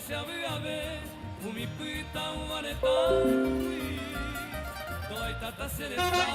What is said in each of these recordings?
Shabiabe, umipita umanetai, toy tata seresta.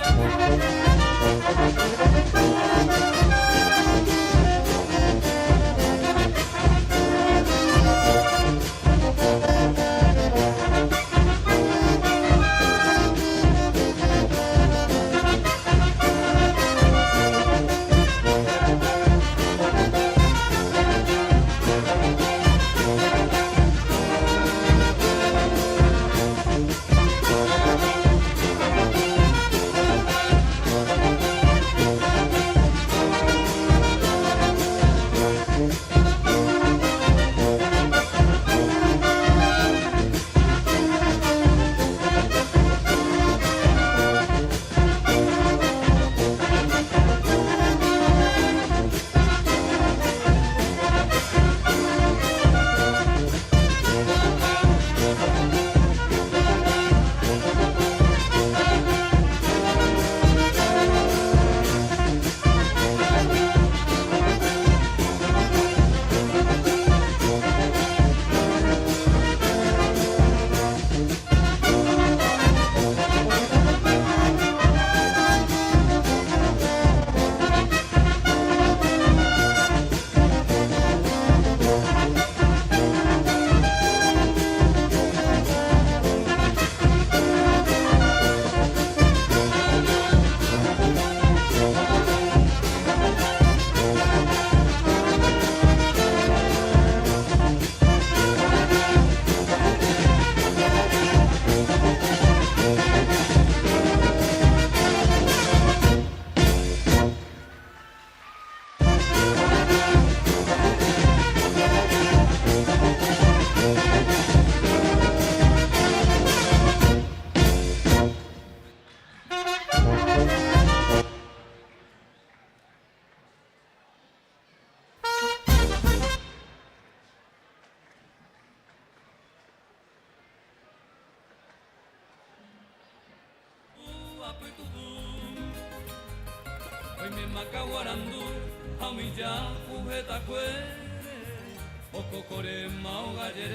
Hoy me macaguarandu, a mi ya fujeta cue, o cocore mao gallere.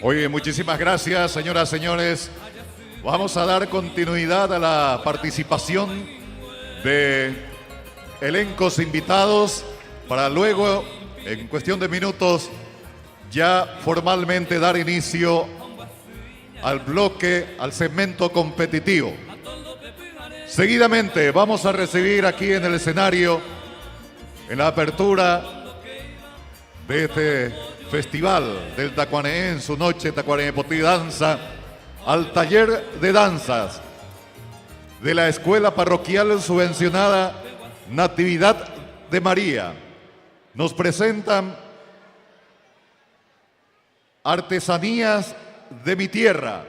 Oye, muchísimas gracias, señoras, señores. Vamos a dar continuidad a la participación de elencos invitados para luego, en cuestión de minutos, ya formalmente dar inicio al bloque, al segmento competitivo. Seguidamente vamos a recibir aquí en el escenario, en la apertura de este festival del Tacuané en su noche Tacuané Potí Danza, al taller de danzas de la Escuela Parroquial Subvencionada Natividad de María. Nos presentan Artesanías de mi Tierra,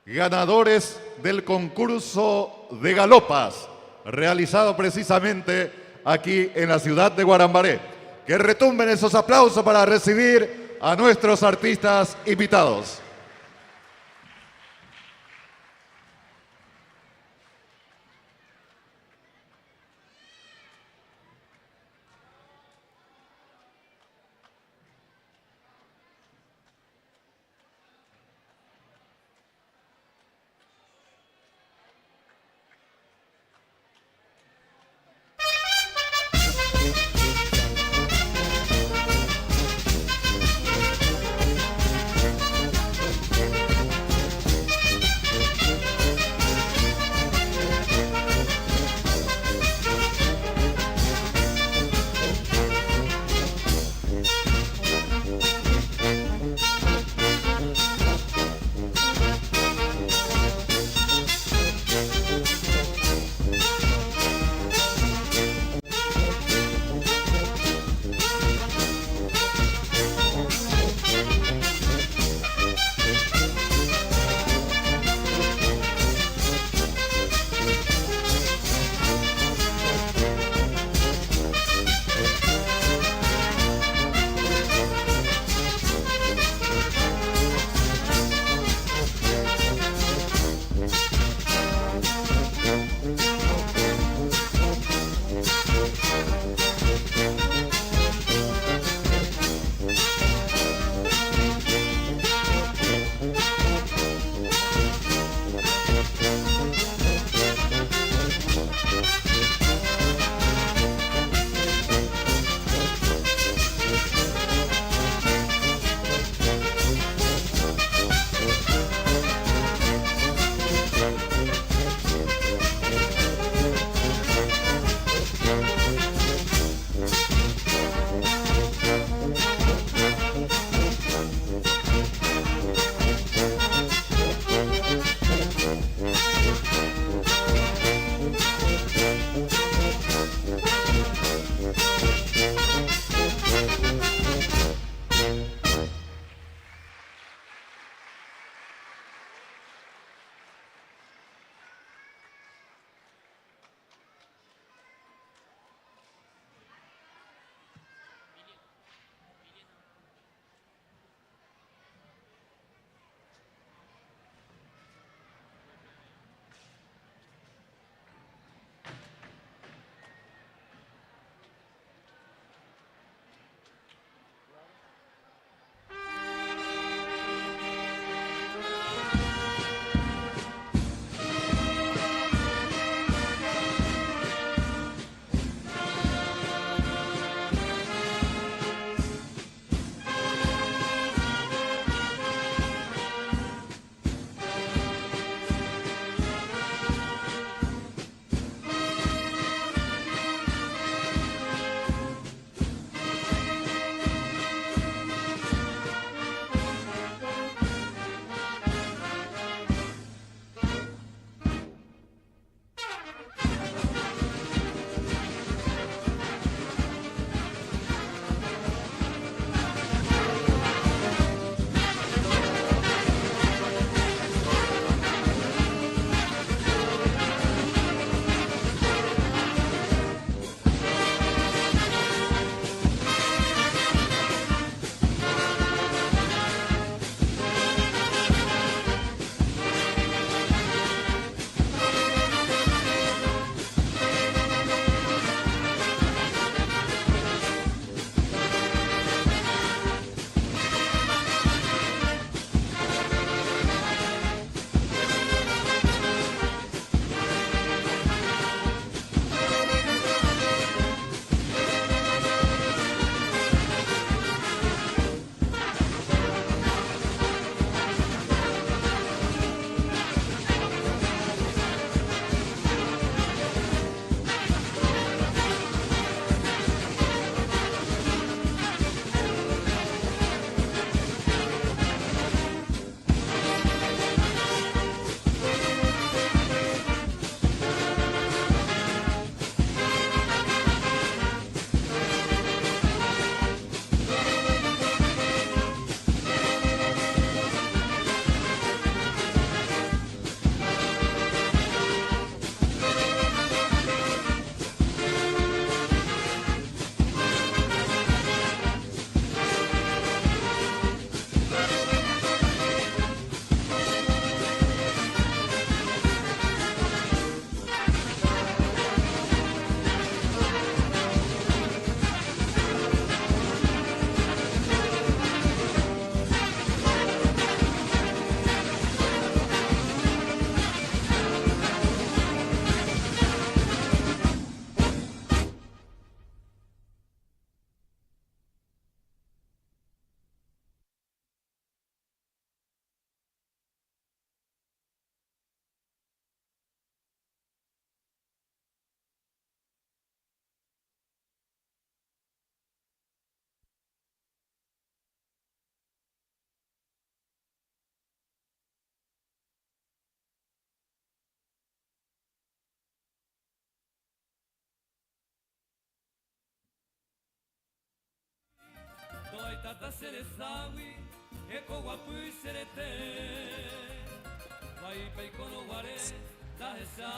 ganadores del concurso de galopas, realizado precisamente aquí en la ciudad de Guarambaré. Que retumben esos aplausos para recibir a nuestros artistas invitados.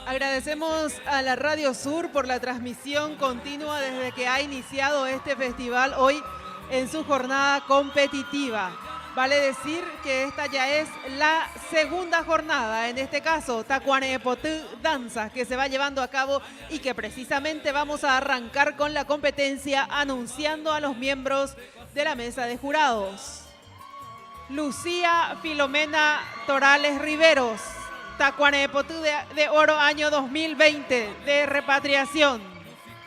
Agradecemos a la Radio Sur por la transmisión continua desde que ha iniciado este festival hoy en su jornada competitiva. Vale decir que esta ya es la segunda jornada, en este caso Tacuarembotú Danza, que se va llevando a cabo y que precisamente vamos a arrancar con la competencia anunciando a los miembros de la mesa de jurados. Lucía Filomena Torales Riveros, Tacuarembotú de Oro año 2020, de repatriación.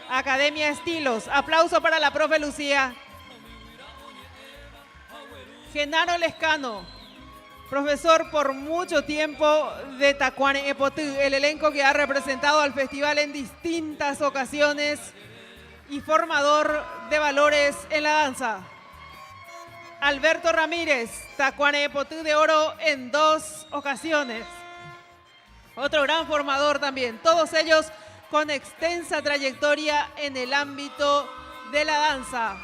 Academia Estilos, aplauso para la profe Lucía. Genaro Lescano, profesor por mucho tiempo de Tacuarembotú, el elenco que ha representado al festival en distintas ocasiones y formador de valores en la danza. Alberto Ramírez, Tacuarembotú de Oro en 2 ocasiones. Otro gran formador también, todos ellos con extensa trayectoria en el ámbito de la danza.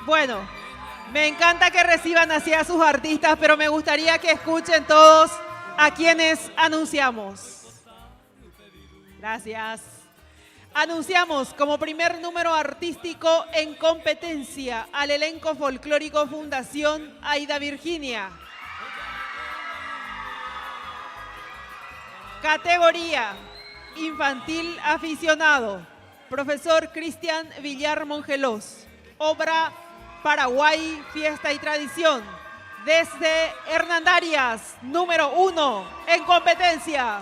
Bueno, me encanta que reciban así a sus artistas, pero me gustaría que escuchen todos a quienes anunciamos. Gracias. Anunciamos como primer número artístico en competencia al elenco folclórico Fundación Aida Virginia. Categoría infantil aficionado, profesor Cristian Villar Mongelos. Obra Paraguay, Fiesta y Tradición, desde Hernandarias, número 1 en competencia.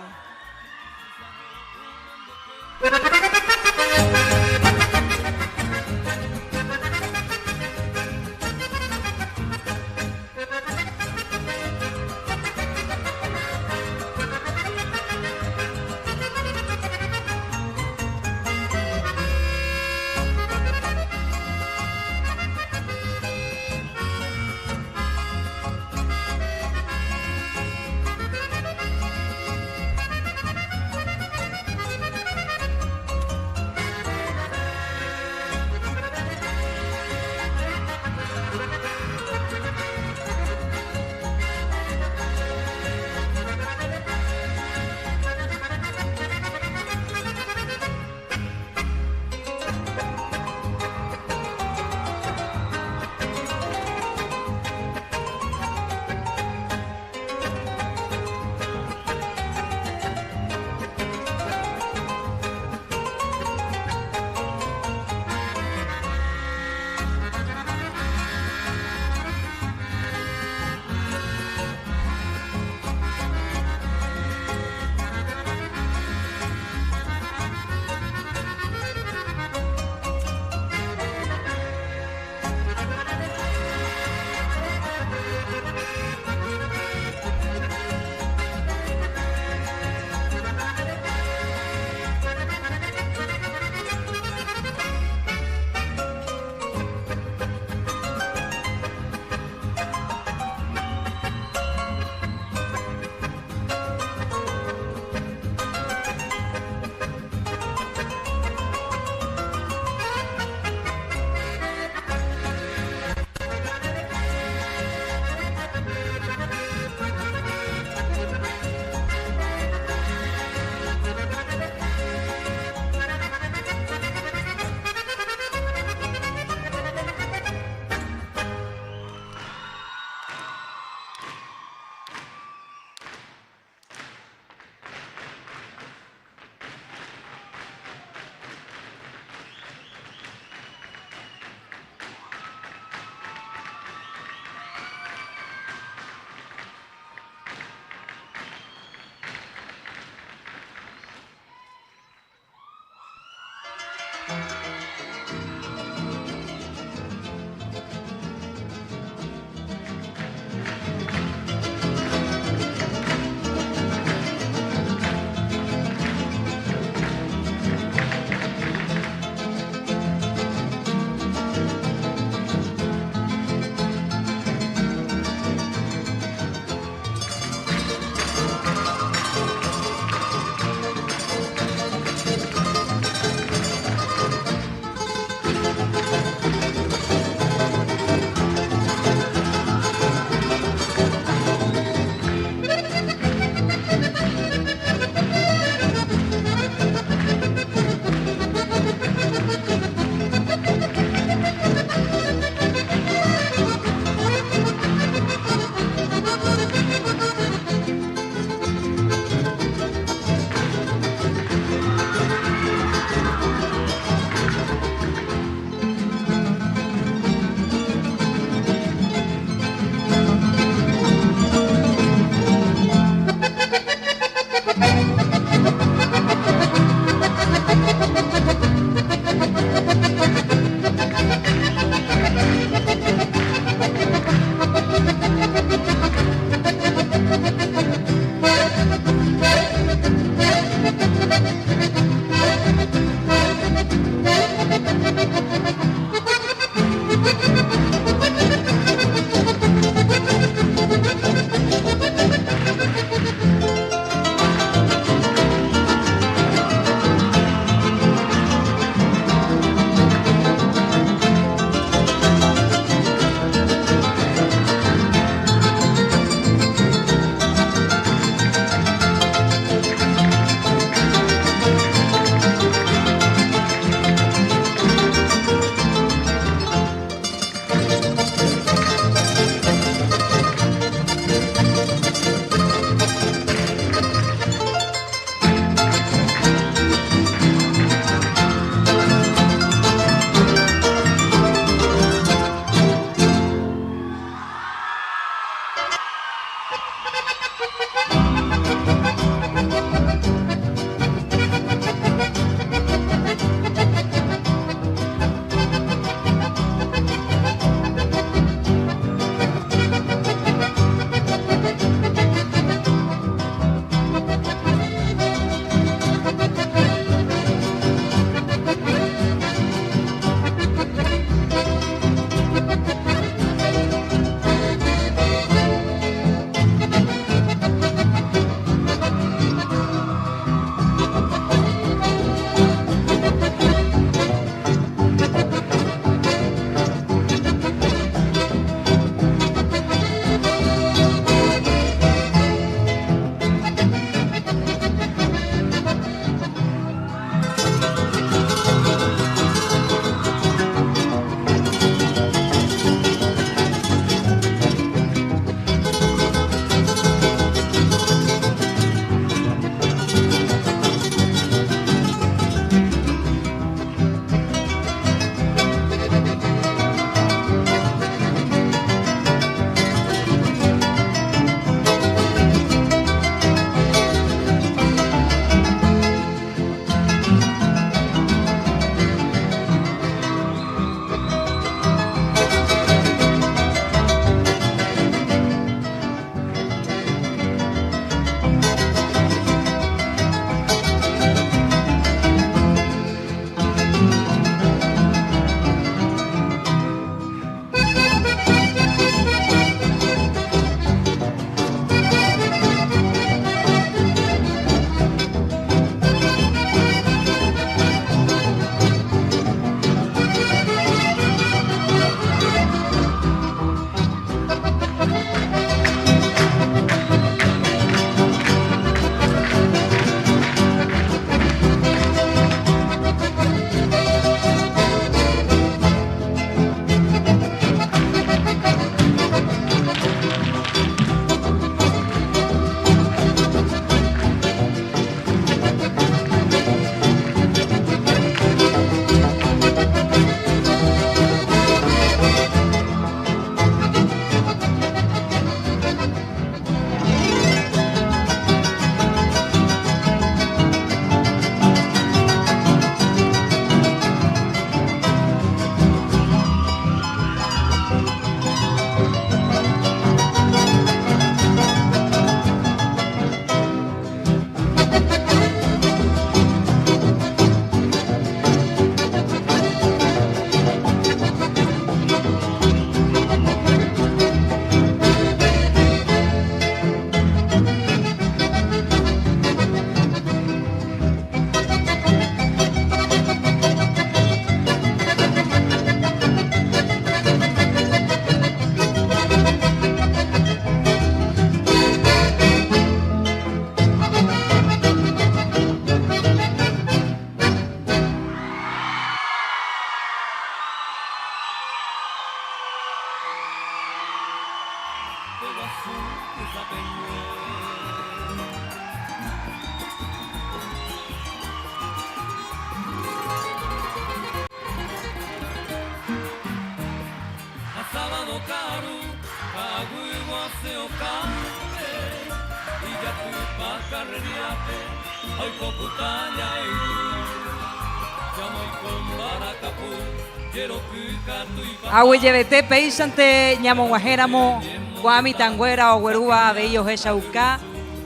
Ahuillebete peishante ñamonguajeramo guami tanguera o guerúa de ellos eshauka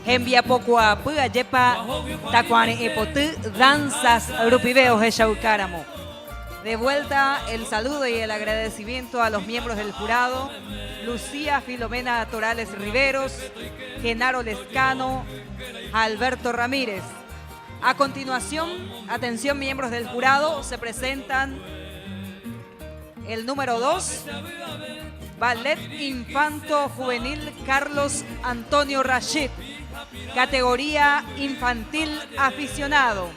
envía poco a pua yepa tacuane epotu danzas rupiveos eshaukáramo De vuelta el saludo y el agradecimiento a los miembros del jurado, Lucía Filomena Torales Riveros, Genaro Lescano, Alberto Ramírez. A continuación, atención miembros del jurado, se presentan el número 2, Ballet Infanto Juvenil Carlos Antonio Rashid, categoría infantil aficionado.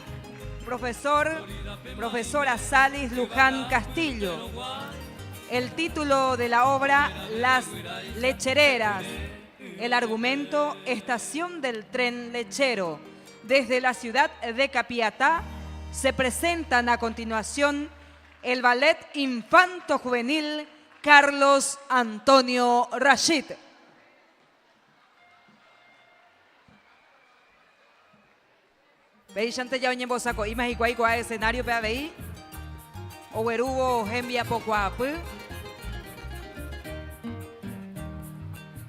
Profesora Salis Luján Castillo. El título de la obra, Las Lechereras. El argumento, Estación del Tren Lechero. Desde la ciudad de Capiatá se presentan a continuación el Ballet Infanto Juvenil Carlos Antonio Rashid. Veis ante ya oñen bosaco y México ahí a escenario vea veí o verugo gembia poco apu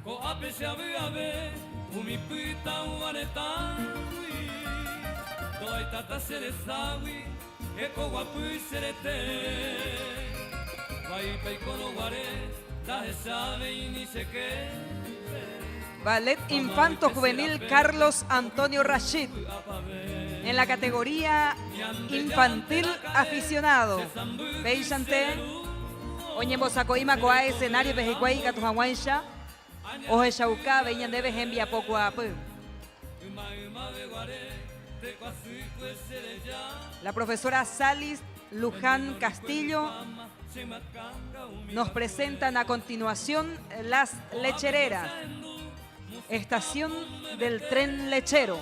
ko ape se ave umi pita uanetawi toy tata seresawi eko guapu serete vai pai kono guare ta sabe ni se que Ballet Infanto Juvenil Carlos Antonio Rashid. En la categoría infantil aficionado. Veis ante oñen bosacoima coa escenario vejicuay catujaguancha o jeshauca veñan debe envía poco a La profesora Salis Luján Castillo nos presentan a continuación Las Lechereras, Estación del Tren Lechero.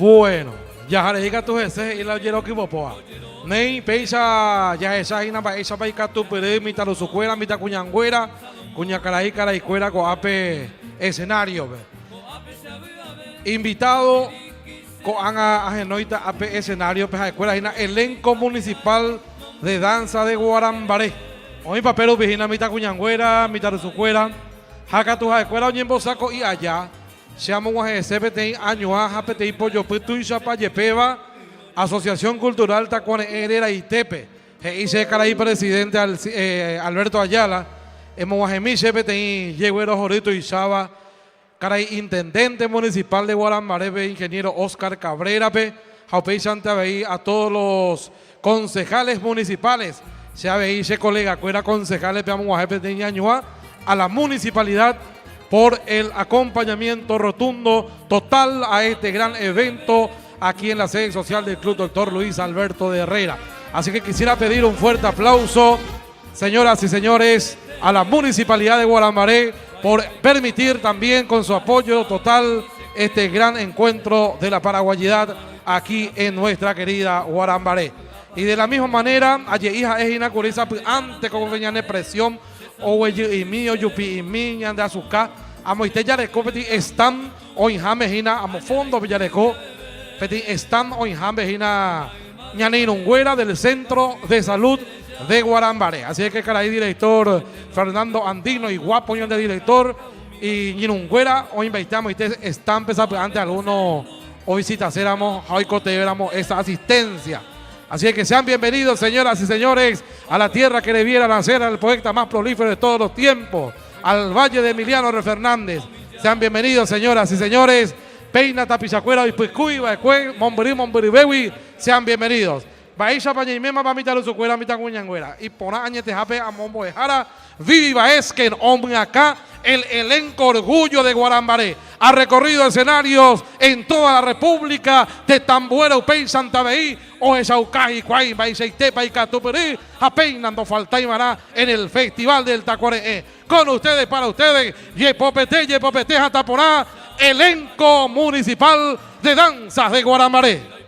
Bueno, ya jarejika tu ese y la yero que popoa. Nei peisa ya esa ina ba esa paika tu pere mita lo sucuera mita cuñangüera, cuña caray caray cuera co ape escenario. Invitado con a genoita ape escenario peja escuela ina elenco municipal de danza de Guarambaré. Hoy papero vigina mita cuñangüera, mita lo sucuera, jaca tu escuela oñembo saco y allá. Seamos un CPTI año a JPTI Pollo Pitu y Zapayepeva, Asociación Cultural Tacuane Herera y Tepe. Hice caray presidente Alberto Ayala, hemos mi CPTI Yeguero Jorito y Saba, caray intendente municipal de Guarambaré, ingeniero Oscar Cabrera, Jaupey Santaveí, a todos los concejales municipales, se veí ese colega, cuera concejales, veamos a CPTI año a la municipalidad, por el acompañamiento rotundo total a este gran evento aquí en la sede social del Club Dr. Luis Alberto de Herrera. Así que quisiera pedir un fuerte aplauso, señoras y señores, a la Municipalidad de Guarambaré por permitir también con su apoyo total este gran encuentro de la paraguayidad aquí en nuestra querida Guarambaré. Y de la misma manera, ayer hija es inacuriza antes como venían de presión o y mío yupi y mi ande azúcar amo ite yareco peti están o injame hina amo fondo villareco peti están o injame hina ñaninungüera del Centro de Salud de Guarambaré. Así que caray director Fernando Andino y guapo de director y ñinungüera hoy invitamos ustedes están pensando antes algunos o visitas éramos hoy coteéramos esa asistencia. Así que sean bienvenidos, señoras y señores, a la tierra que le viera nacer al poeta más prolífero de todos los tiempos, al Valle de Emiliano Fernández. Sean bienvenidos, señoras y señores. Peina, Tapizacuera, Ipuicuy, Baecue, Momberibewi, sean bienvenidos. Baisha Pañimema, Pamita Luzucuera, Mita Cuñangüera. Y por año te jape a Mombo de Jara, Vivi Baesken, hombre acá, el elenco orgullo de Guarambaré. Ha recorrido escenarios en toda la República de Tambuera, Upey, Santaveí, Oesaucay, Cuay, Baiseitepa y Catuperí, apeinando falta y mará en el Festival del Tacuaré. Con ustedes, para ustedes, Yepopete, Jataporá, elenco municipal de danzas de Guarambaré.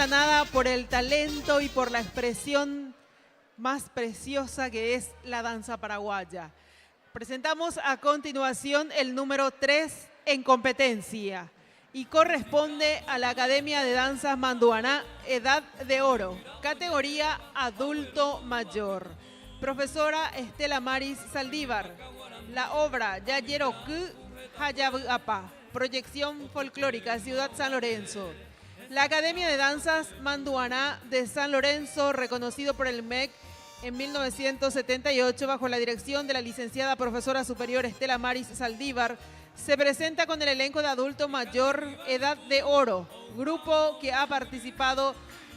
ganada por el talento y por la expresión más preciosa que es la danza paraguaya. Presentamos a continuación el número 3 en competencia y corresponde a la Academia de Danzas Manduaná, Edad de Oro, categoría adulto mayor. Profesora Estela Maris Saldívar. La obra Yayeroku Hayabuapa, proyección folclórica, Ciudad San Lorenzo. La Academia de Danzas Manduaná de San Lorenzo, reconocido por el MEC en 1978 bajo la dirección de la licenciada profesora superior Estela Maris Saldívar, se presenta con el elenco de adulto mayor Edad de Oro, grupo que ha participado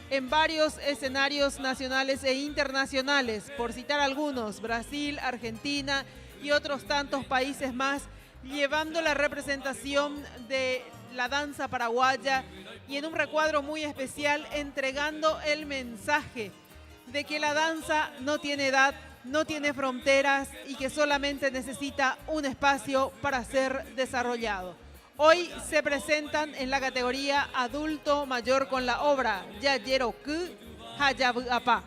en varios escenarios nacionales e internacionales, por citar algunos, Brasil, Argentina y otros tantos países más, llevando la representación de la danza paraguaya y en un recuadro muy especial entregando el mensaje de que la danza no tiene edad, no tiene fronteras y que solamente necesita un espacio para ser desarrollado. Hoy se presentan en la categoría adulto mayor con la obra Yayeroku Hayabuapa.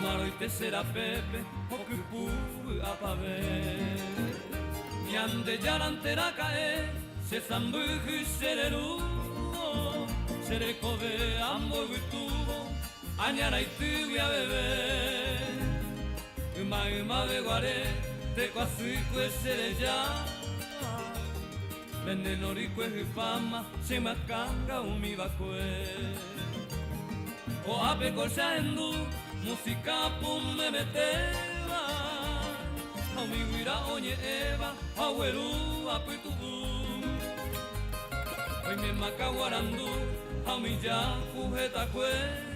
Mamaroite será Pepe, Ocupu, Apave. Yande yarantera cae, se zambuju sereru, serekove ambo gutubo, añara y tibia bebé. Uma beguare, te cuasuico sereya. Venenorico es fama, se macanga umibacue. O ape cosa endu, música pum me meteba. A mi guira oye eva, a hueru a pitubu. Hoy me macaguarandu, a mi ya cujeta cuere.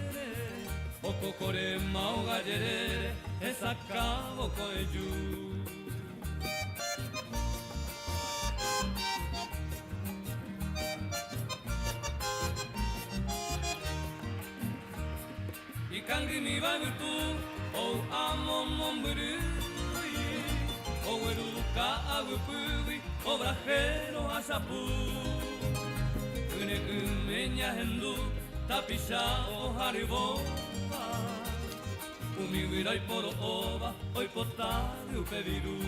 O cocore mao gallerere, esa cabo coeyu. Kangi mi bagutu, o amo momburi, o eruka agupui, o brajero asapu. Une meña hendu, tapisa o hariboba. Umiguira y poro oba, hoy potari upediru.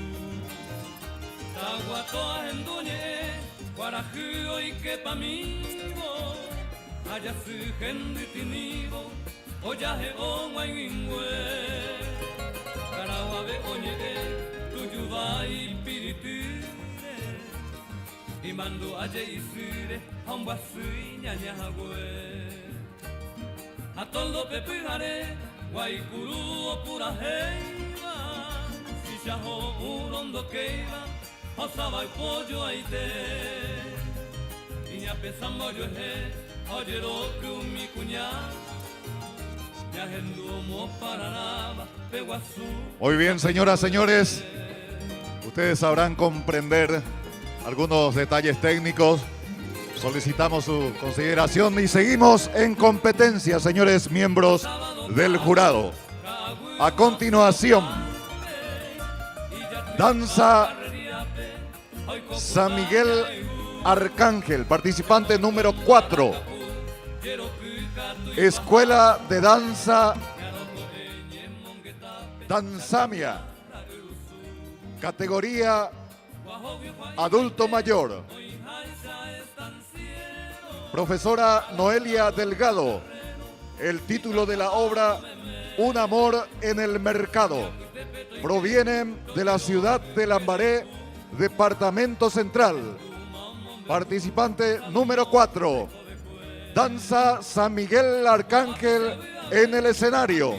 Taguatoa henduñe, guaraju y que pamigo, haya su genditinigo. Oyaje o guayingüe, caraguabe oñegue, tuyuba y piritire, y mando aye y sire, ambasui ñañahagüe. A todo pepijare, guaycuru o pura heiva, si chajo un hondo queiva, osaba y pollo aite, y ña pesamba yo eje, oye lo que un mi cuñado. Muy bien, señoras, señores, ustedes sabrán comprender algunos detalles técnicos. Solicitamos su consideración y seguimos en competencia, señores miembros del jurado. A continuación, danza San Miguel Arcángel, participante número 4. Escuela de Danza Danzamia, categoría adulto mayor. Profesora Noelia Delgado, el título de la obra Un amor en el mercado. Provienen de la ciudad de Lambaré, departamento central. Participante número 4. Danza San Miguel Arcángel en el escenario.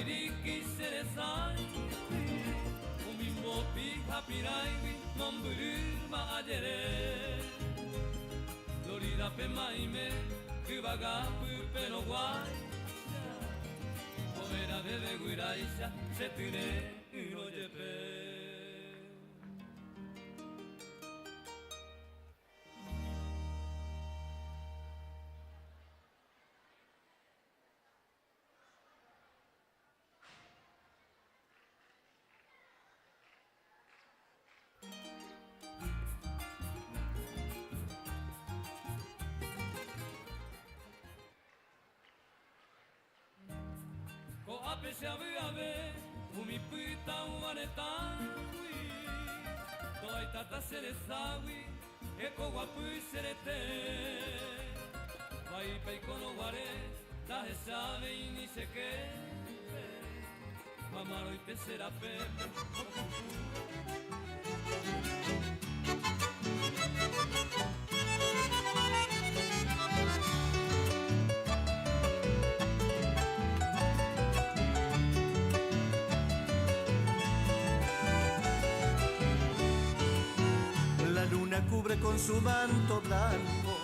La luna cubre con su manto blanco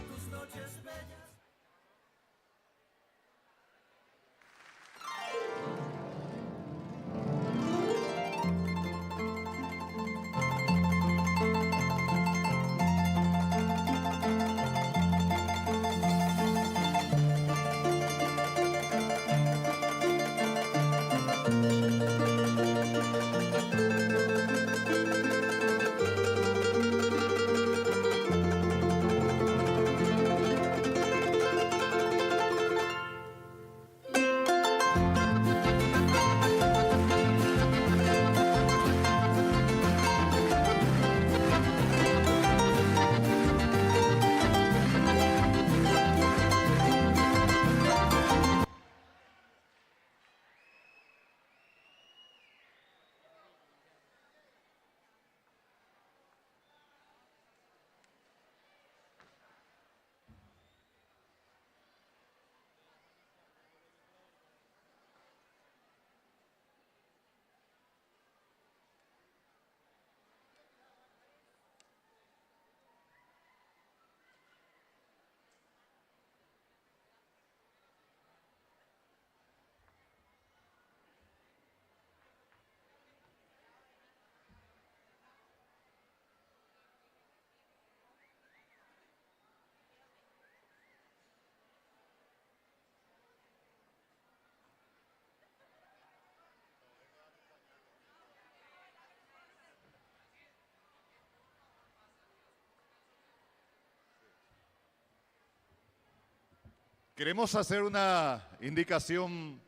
tus noches bellas. Queremos hacer una indicación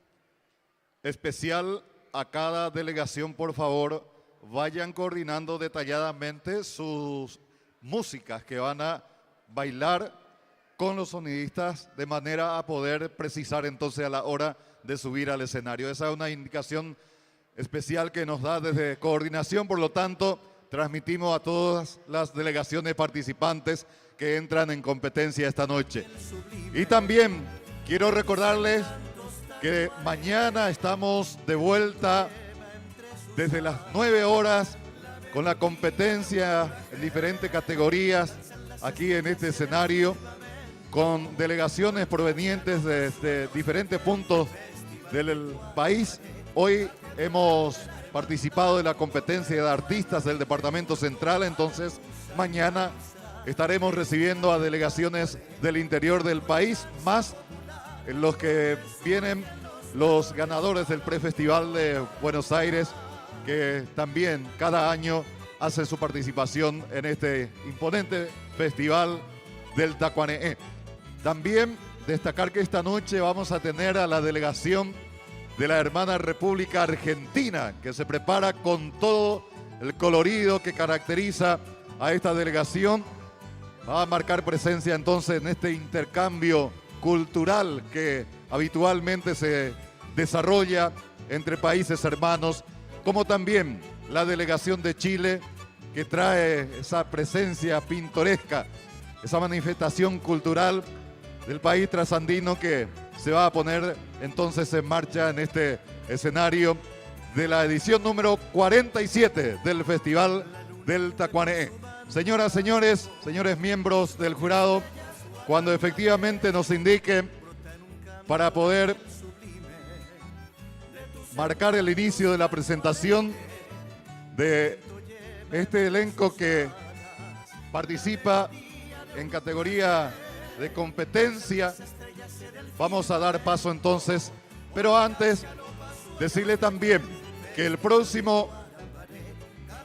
especial a cada delegación. Por favor, vayan coordinando detalladamente sus músicas que van a bailar con los sonidistas de manera a poder precisar entonces a la hora de subir al escenario. Esa es una indicación especial que nos da desde coordinación, por lo tanto, transmitimos a todas las delegaciones participantes que entran en competencia esta noche. Y también quiero recordarles que mañana estamos de vuelta desde las 9 horas con la competencia en diferentes categorías aquí en este escenario, con delegaciones provenientes de diferentes puntos del país. Hoy hemos participado de la competencia de artistas del Departamento Central, entonces mañana estaremos recibiendo a delegaciones del interior del país, más en los que vienen los ganadores del Prefestival de Buenos Aires, que también cada año hacen su participación en este imponente festival del Tacuané. También destacar que esta noche vamos a tener a la delegación de la hermana República Argentina, que se prepara con todo el colorido que caracteriza a esta delegación. Va a marcar presencia entonces en este intercambio cultural que habitualmente se desarrolla entre países hermanos, como también la delegación de Chile, que trae esa presencia pintoresca, esa manifestación cultural del país trasandino que se va a poner entonces en marcha en este escenario de la edición número 47 del Festival del Tacuané. Señoras, señores, señores miembros del jurado, cuando efectivamente nos indiquen para poder marcar el inicio de la presentación de este elenco que participa en categoría de competencia, vamos a dar paso entonces, pero antes decirle también que el próximo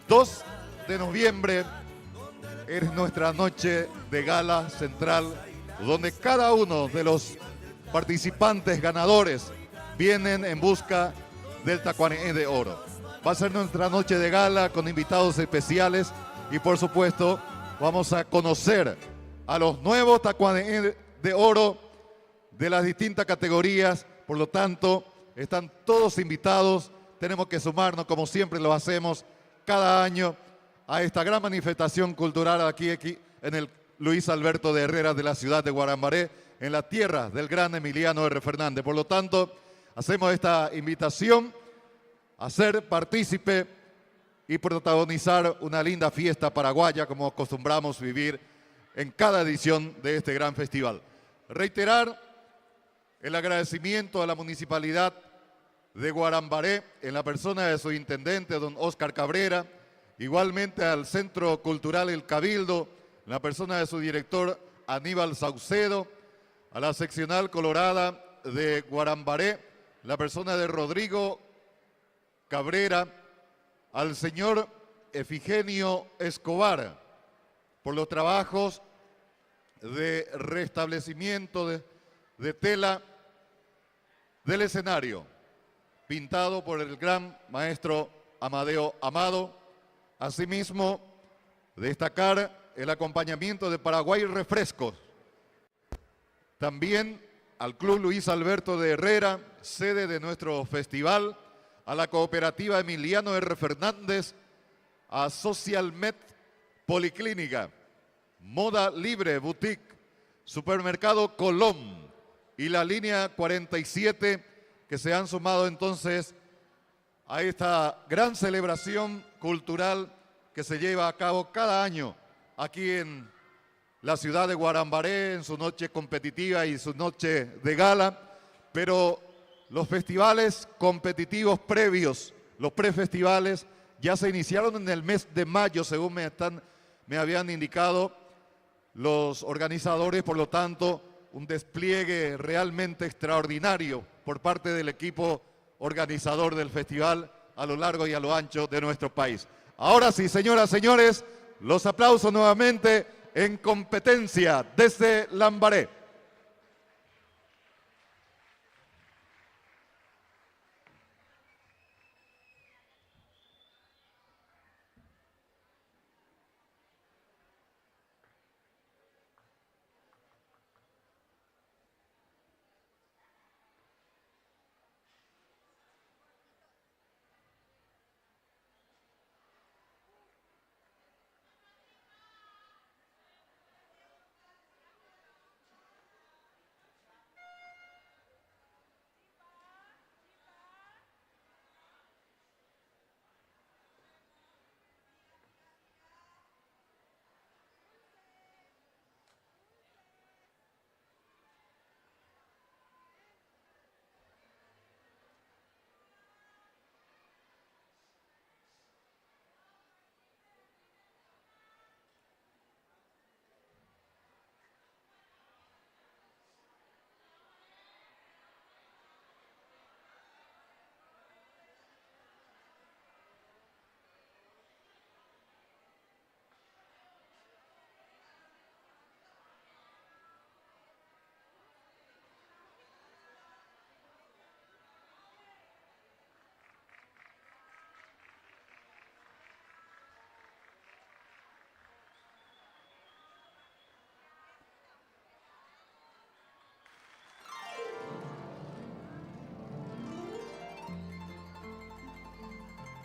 2 de noviembre es nuestra noche de gala central, donde cada uno de los participantes ganadores vienen en busca del Tacuané de Oro. Va a ser nuestra noche de gala con invitados especiales y por supuesto vamos a conocer a los nuevos Tacuané de Oro de las distintas categorías. Por lo tanto, están todos invitados. Tenemos que sumarnos, como siempre lo hacemos cada año, a esta gran manifestación cultural aquí en el Luis Alberto de Herrera de la ciudad de Guarambaré, en la tierra del gran Emiliano R. Fernández. Por lo tanto, hacemos esta invitación a ser partícipe y protagonizar una linda fiesta paraguaya como acostumbramos vivir en cada edición de este gran festival. Reiterar el agradecimiento a la Municipalidad de Guarambaré en la persona de su intendente, don Óscar Cabrera, igualmente al Centro Cultural El Cabildo, en la persona de su director Aníbal Saucedo, a la seccional colorada de Guarambaré, la persona de Rodrigo Cabrera, al señor Efigenio Escobar, por los trabajos de restablecimiento de tela del escenario, pintado por el gran maestro Amadeo Amado. Asimismo, destacar el acompañamiento de Paraguay Refrescos. También al Club Luis Alberto de Herrera, sede de nuestro festival, a la cooperativa Emiliano R. Fernández, a Social Med Policlínica, Moda Libre Boutique, Supermercado Colón y la línea 47 que se han sumado entonces a esta gran celebración cultural que se lleva a cabo cada año aquí en la ciudad de Guarambaré, en su noche competitiva y su noche de gala, pero los festivales competitivos previos, los prefestivales, ya se iniciaron en el mes de mayo, según me habían indicado los organizadores. Por lo tanto, un despliegue realmente extraordinario por parte del equipo organizador del festival a lo largo y a lo ancho de nuestro país. Ahora sí, señoras, señores, los aplausos nuevamente en competencia desde Lambaré.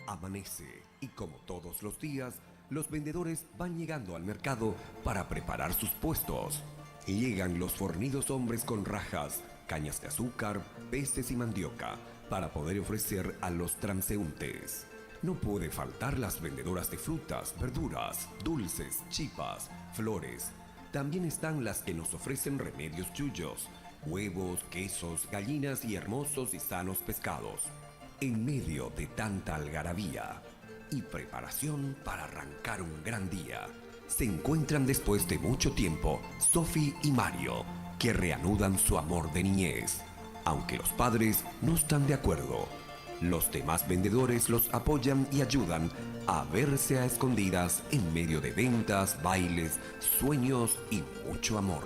Amanece y como todos los días, los vendedores van llegando al mercado para preparar sus puestos. Llegan los fornidos hombres con rajas, cañas de azúcar, peces y mandioca para poder ofrecer a los transeúntes. No puede faltar las vendedoras de frutas, verduras, dulces, chipas, flores. También están las que nos ofrecen remedios chullos, huevos, quesos, gallinas y hermosos y sanos pescados. En medio de tanta algarabía y preparación para arrancar un gran día, se encuentran después de mucho tiempo Sophie y Mario, que reanudan su amor de niñez, aunque los padres no están de acuerdo. Los demás vendedores los apoyan y ayudan a verse a escondidas en medio de ventas, bailes, sueños y mucho amor.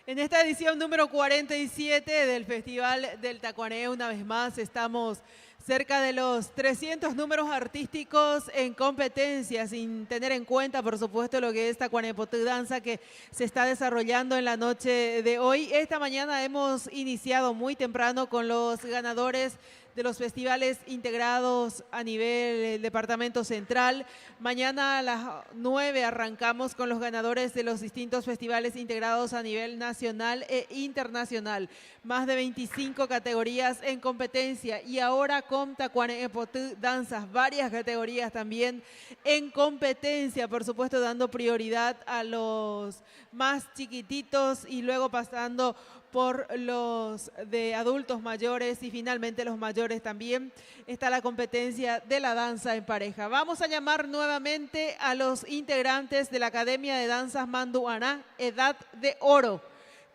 En esta edición número 47 del Festival del Tacuané, una vez más, estamos cerca de los 300 números artísticos en competencia, sin tener en cuenta, por supuesto, lo que es Tacuanepotú Danza que se está desarrollando en la noche de hoy. Esta mañana hemos iniciado muy temprano con los ganadores de los festivales integrados a nivel departamento central. Mañana a las 9 arrancamos con los ganadores de los distintos festivales integrados a nivel nacional e internacional. Más de 25 categorías en competencia y ahora con Tacuanepotú Danzas, varias categorías también en competencia, por supuesto dando prioridad a los más chiquititos y luego pasando por los de adultos mayores y finalmente los mayores también. Está la competencia de la danza en pareja. Vamos a llamar nuevamente a los integrantes de la Academia de Danzas Manduaná, Edad de Oro,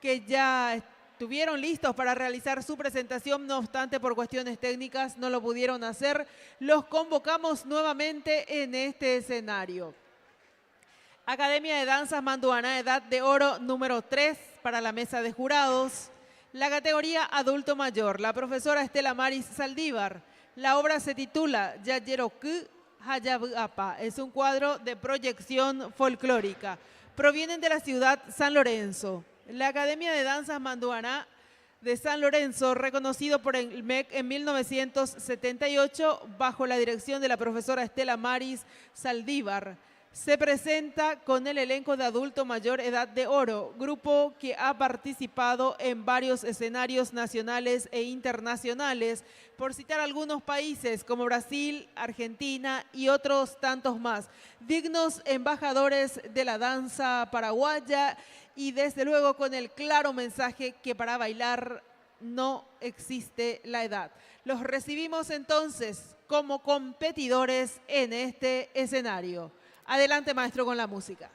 que ya estuvieron listos para realizar su presentación, no obstante por cuestiones técnicas no lo pudieron hacer. Los convocamos nuevamente en este escenario. Academia de Danzas Manduaná, Edad de Oro número 3 para la mesa de jurados. La categoría adulto mayor, la profesora Estela Maris Saldívar. La obra se titula Yayeroku Hayabuapa. Es un cuadro de proyección folclórica. Provienen de la ciudad San Lorenzo. La Academia de Danzas Manduaná de San Lorenzo, reconocido por el MEC en 1978 bajo la dirección de la profesora Estela Maris Saldívar. Se presenta con el elenco de adulto mayor Edad de Oro, grupo que ha participado en varios escenarios nacionales e internacionales, por citar algunos países como Brasil, Argentina y otros tantos más. Dignos embajadores de la danza paraguaya y desde luego con el claro mensaje que para bailar no existe la edad. Los recibimos entonces como competidores en este escenario. Adelante, maestro, con la música.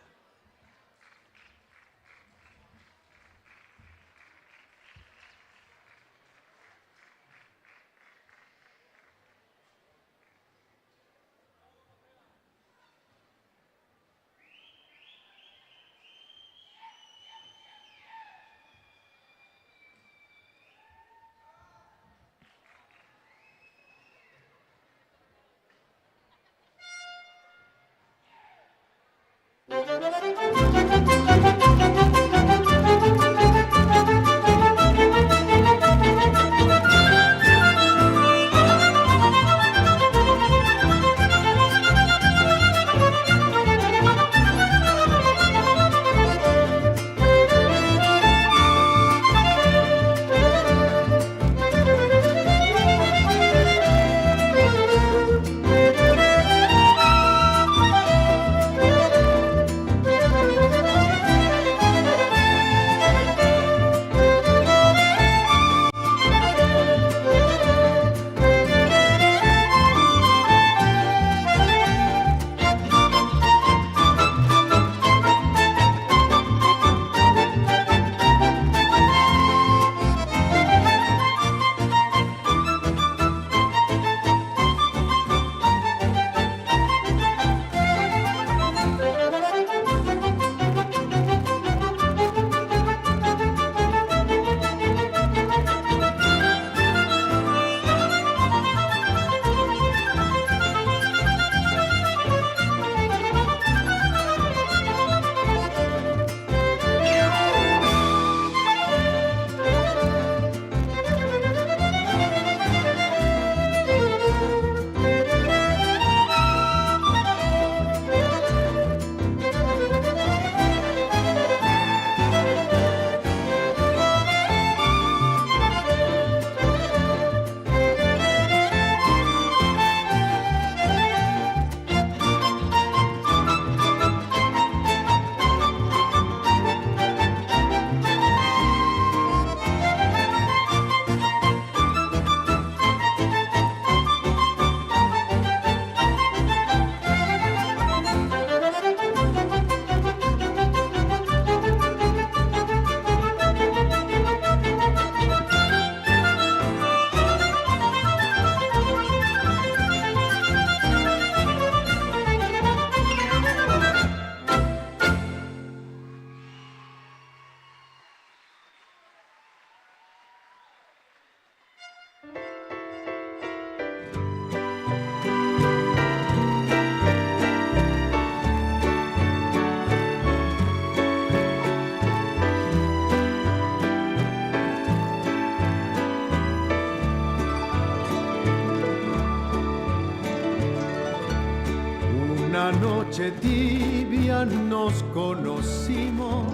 Una noche tibia nos conocimos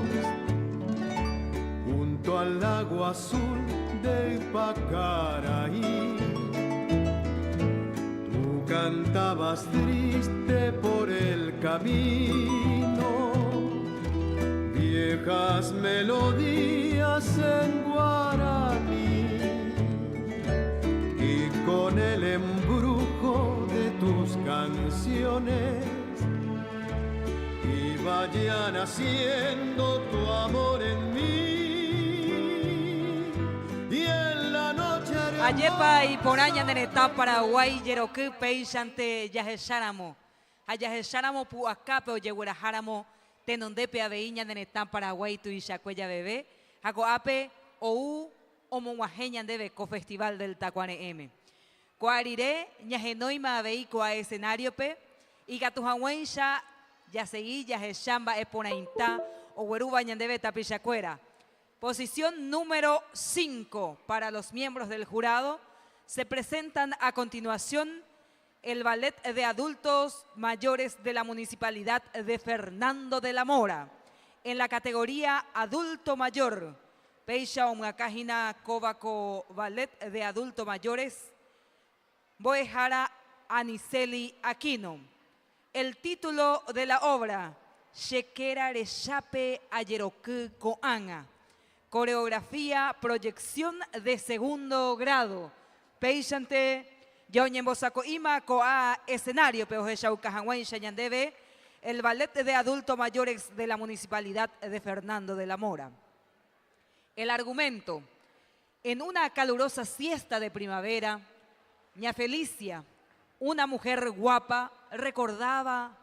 junto al lago azul de Ipacaraí. Tú cantabas triste por el camino, viejas melodías en guaraní, y con el embrujo de tus canciones vayan haciendo tu amor en mí. Y en la noche Ayepa y Poraña Nenetá Paraguay Yeroku Peixante Yajesháramo Ayajesháramo Puacape o Yehuerajáramo Tenondepe Aveiña Nenetá Paraguay tu Ishacuella Bebé Jacoape ou Omonguajeña Debe Co Festival del Tacuane M Coariré Ñajenoima Avei Coa Escenario Pe y Gatujahuencha ya seguí, ya es chamba, eponainta, o hueruba ñandebe tapichacuera. Posición número 5 para los miembros del jurado. Se presentan a continuación el ballet de adultos mayores de la Municipalidad de Fernando de la Mora. En la categoría adulto mayor, Peixa Omacágina Cobaco Ballet de adulto mayores, Boejara Aniceli Aquino. El título de la obra, Shekera Rechape Ayeroku Koanga. Coreografía, proyección de segundo grado. Peixante, Yoñembosako Ima Koa Escenario, Peojeshaucajanguay Shayandebe, el ballet de adultos mayores de la Municipalidad de Fernando de la Mora. El argumento, en una calurosa siesta de primavera, Ña Felicia, una mujer guapa, recordada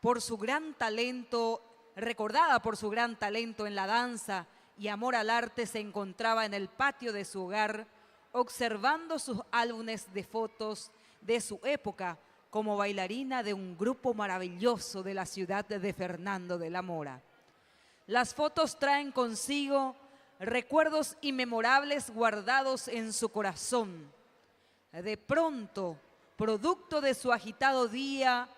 por su gran talento en la danza y amor al arte, se encontraba en el patio de su hogar observando sus álbumes de fotos de su época como bailarina de un grupo maravilloso de la ciudad de Fernando de la Mora. Las fotos traen consigo recuerdos inmemorables guardados en su corazón. De pronto, producto de su agitado día,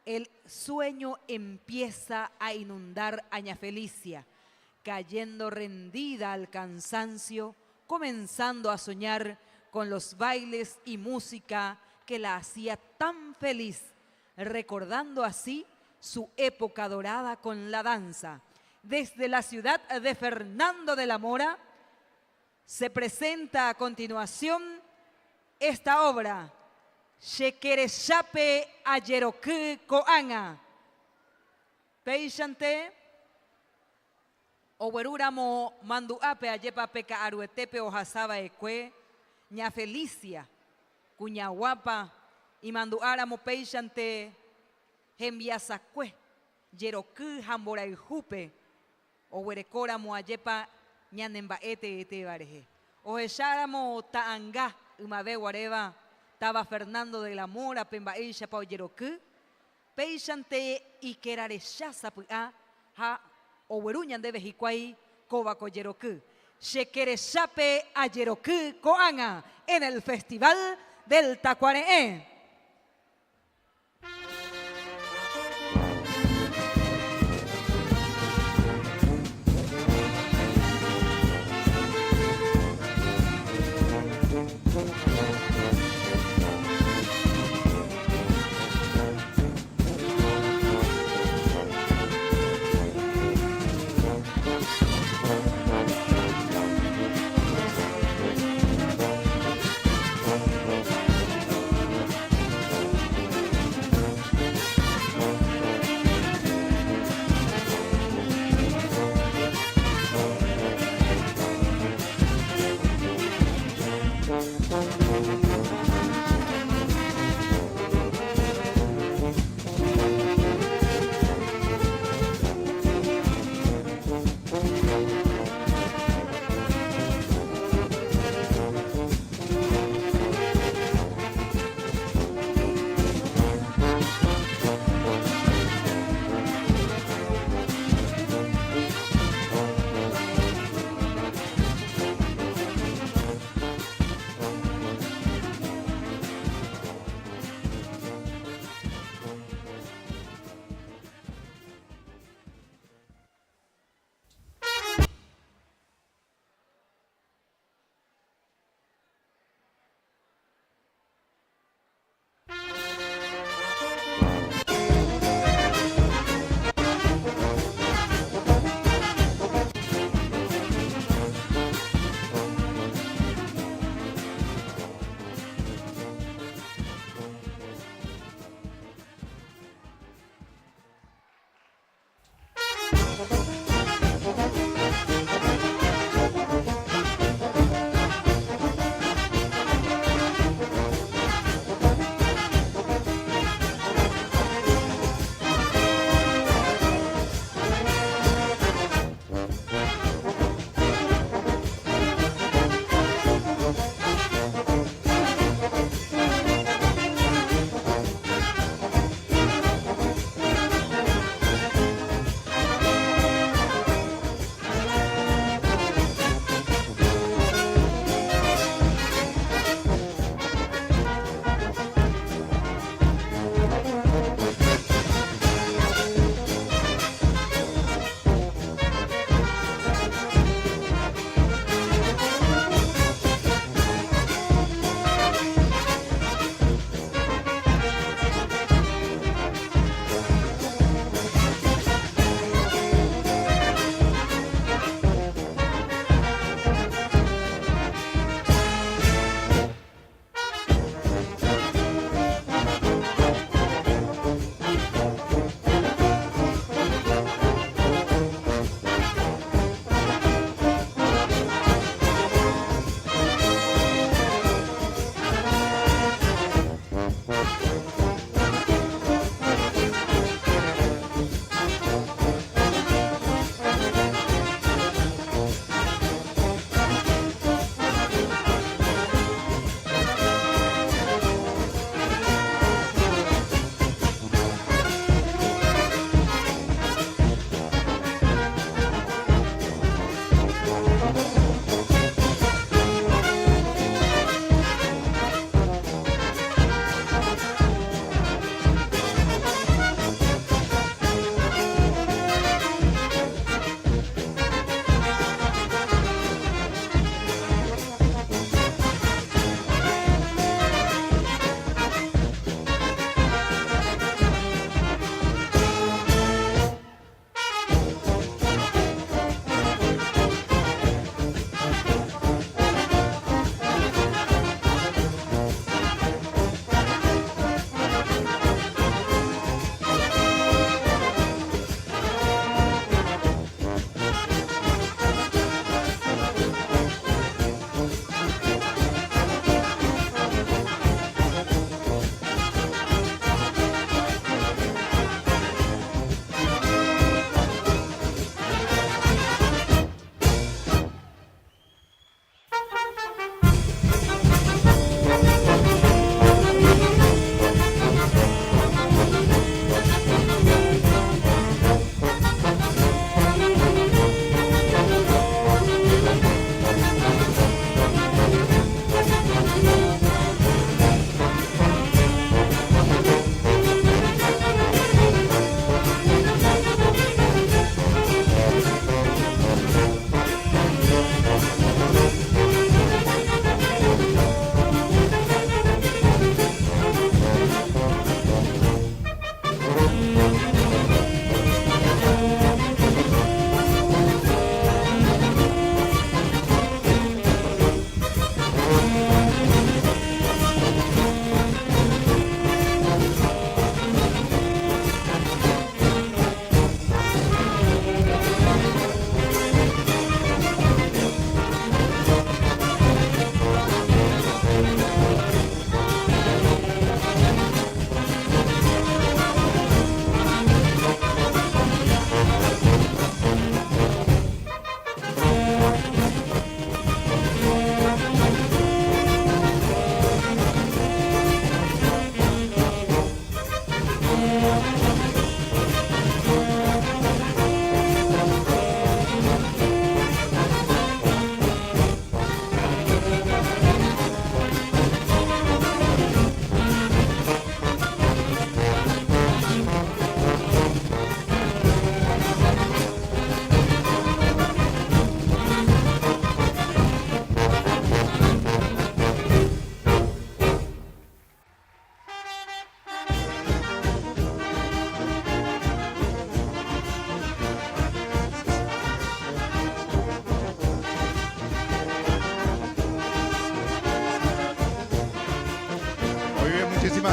el sueño empieza a inundar a Ña Felicia, cayendo rendida al cansancio, comenzando a soñar con los bailes y música que la hacía tan feliz, recordando así su época dorada con la danza. Desde la ciudad de Fernando de la Mora se presenta a continuación esta obra, Shekereshape Ayeroku Koanga. Peixante, Oweruramo Manduape Ayepa Peka Aruetepe Ojasaba Ekwe, Ña Felicia, Cuñahuapa y Manduáramo Peixante, Hembiasacue, Yeroku Jamboraijupe, Owerecóramo Ayepa Ñanembaete Ete Bareje. Ojesháramo Taanga, Umabe Guareva, Taba Fernando de la Mora, Pembaisha Pau Yeroku, Peixante y Querarechaza Pua, Ha, Oweruñan de Bejicuay, Cobaco Yeroku. Shekereshape Ayeroku Koanga en el Festival del Tacuareé.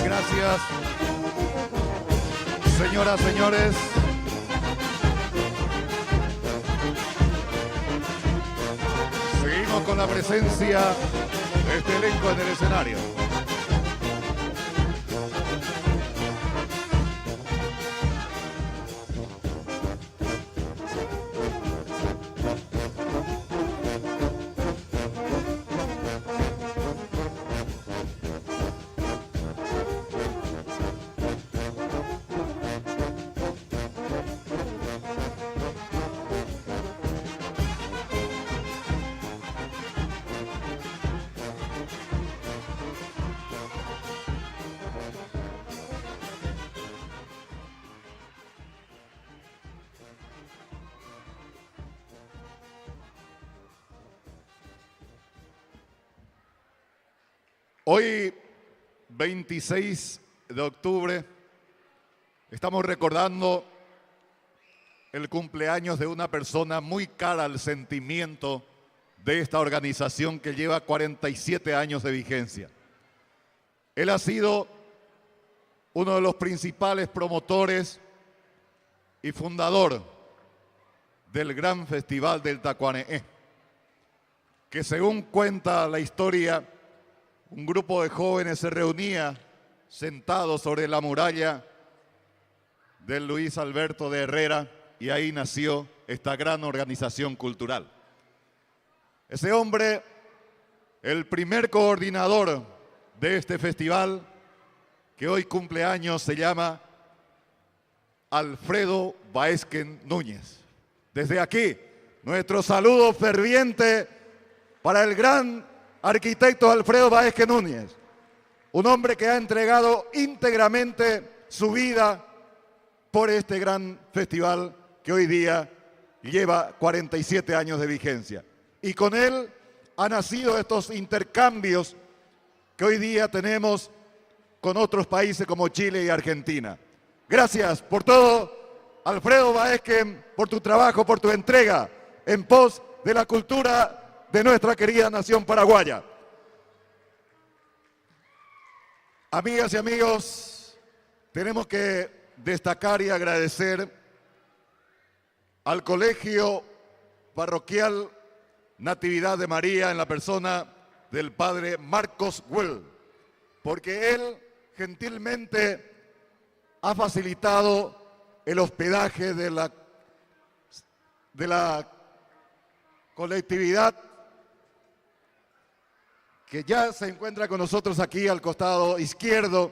Muchísimas gracias. Señoras, señores. Seguimos con la presencia de este elenco en el escenario. Hoy, 26 de octubre, estamos recordando el cumpleaños de una persona muy cara al sentimiento de esta organización que lleva 47 años de vigencia. Él ha sido uno de los principales promotores y fundador del gran festival del Tacuané, que según cuenta la historia, un grupo de jóvenes se reunía sentados sobre la muralla del Luis Alberto de Herrera y ahí nació esta gran organización cultural. Ese hombre, el primer coordinador de este festival, que hoy cumple años, se llama Alfredo Baezken Núñez. Desde aquí, nuestro saludo ferviente para el gran arquitecto Alfredo Baezken Núñez, un hombre que ha entregado íntegramente su vida por este gran festival que hoy día lleva 47 años de vigencia. Y con él han nacido estos intercambios que hoy día tenemos con otros países como Chile y Argentina. Gracias por todo, Alfredo Baezken, por tu trabajo, por tu entrega en pos de la cultura de nuestra querida nación paraguaya. Amigas y amigos, tenemos que destacar y agradecer al Colegio Parroquial Natividad de María en la persona del padre Marcos Well, porque él gentilmente ha facilitado el hospedaje de la colectividad que ya se encuentra con nosotros aquí al costado izquierdo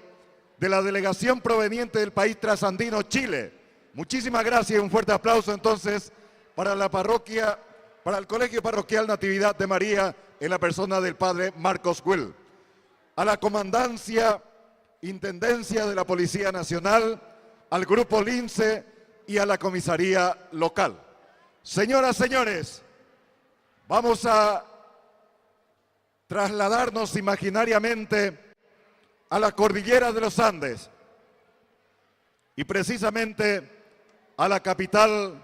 de la delegación proveniente del país trasandino Chile. Muchísimas gracias y un fuerte aplauso entonces para la parroquia, para el Colegio Parroquial Natividad de María en la persona del padre Marcos Will. A la Comandancia, Intendencia de la Policía Nacional, al Grupo Lince y a la Comisaría Local. Señoras, señores, vamos a trasladarnos imaginariamente a la cordillera de los Andes y precisamente a la capital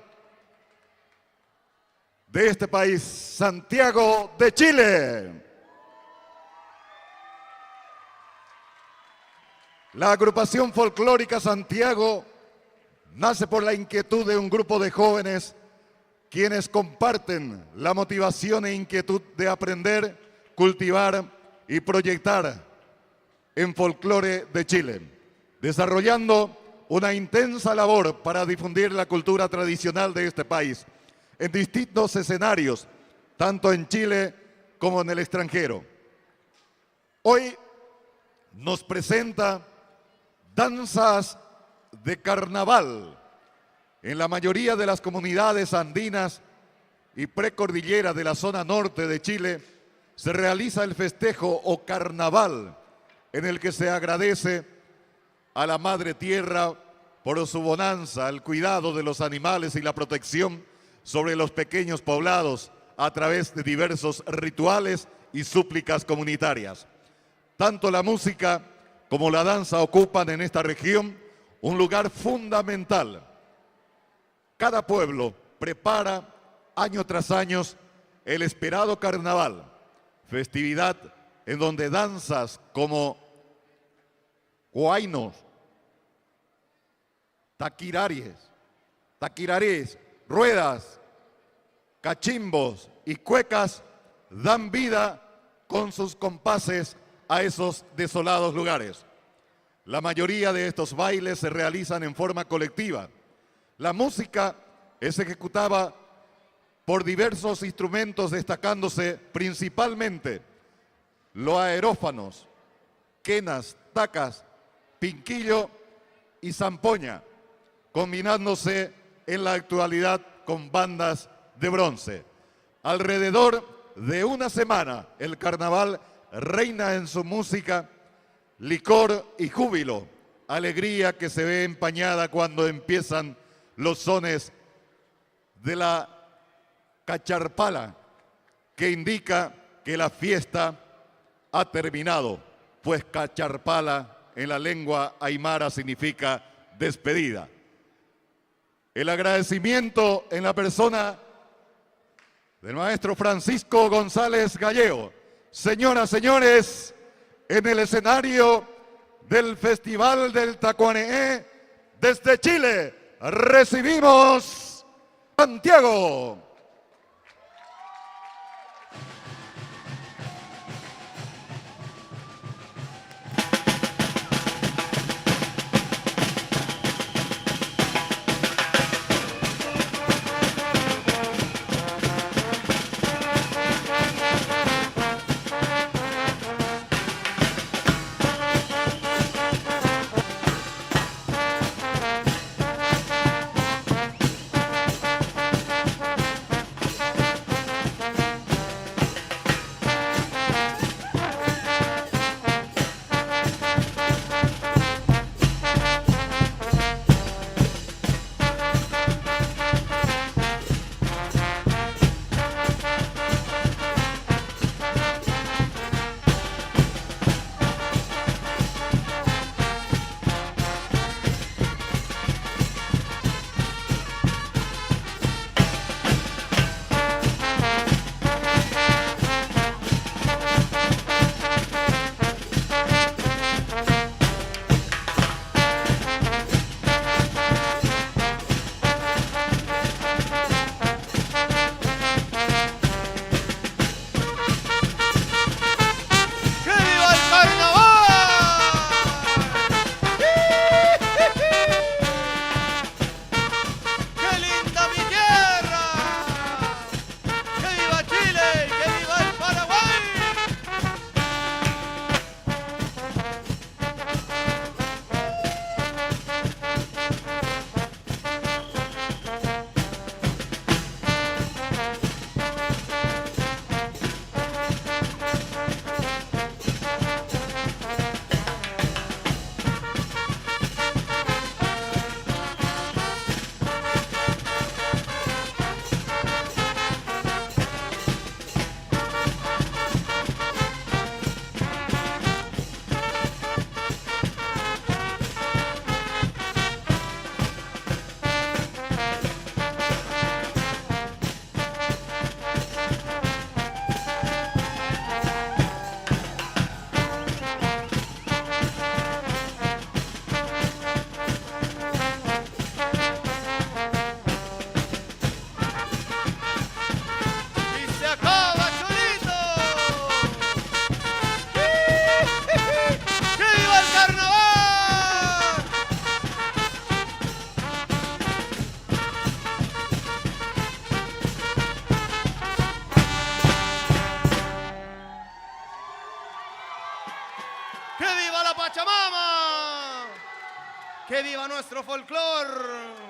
de este país, Santiago de Chile. La agrupación folclórica Santiago nace por la inquietud de un grupo de jóvenes quienes comparten la motivación e inquietud de aprender, cultivar y proyectar en folclore de Chile, desarrollando una intensa labor para difundir la cultura tradicional de este país en distintos escenarios, tanto en Chile como en el extranjero. Hoy nos presenta danzas de carnaval. En la mayoría de las comunidades andinas y precordillera de la zona norte de Chile se realiza el festejo o carnaval, en el que se agradece a la Madre Tierra por su bonanza, el cuidado de los animales y la protección sobre los pequeños poblados a través de diversos rituales y súplicas comunitarias. Tanto la música como la danza ocupan en esta región un lugar fundamental. Cada pueblo prepara año tras año el esperado carnaval, festividad en donde danzas como huaynos, taquirarís, ruedas, cachimbos y cuecas dan vida con sus compases a esos desolados lugares. La mayoría de estos bailes se realizan en forma colectiva. La música es ejecutada por diversos instrumentos, destacándose principalmente los aerófanos, quenas, tacas, pinquillo y zampoña, combinándose en la actualidad con bandas de bronce. Alrededor de una semana, el carnaval reina en su música licor y júbilo, alegría que se ve empañada cuando empiezan los sones de la cacharpala, que indica que la fiesta ha terminado, pues cacharpala en la lengua aymara significa despedida. El agradecimiento en la persona del maestro Francisco González Gallego. Señoras, señores, en el escenario del Festival del Tacuané, desde Chile, recibimos Santiago. ¡Que viva nuestro folclor!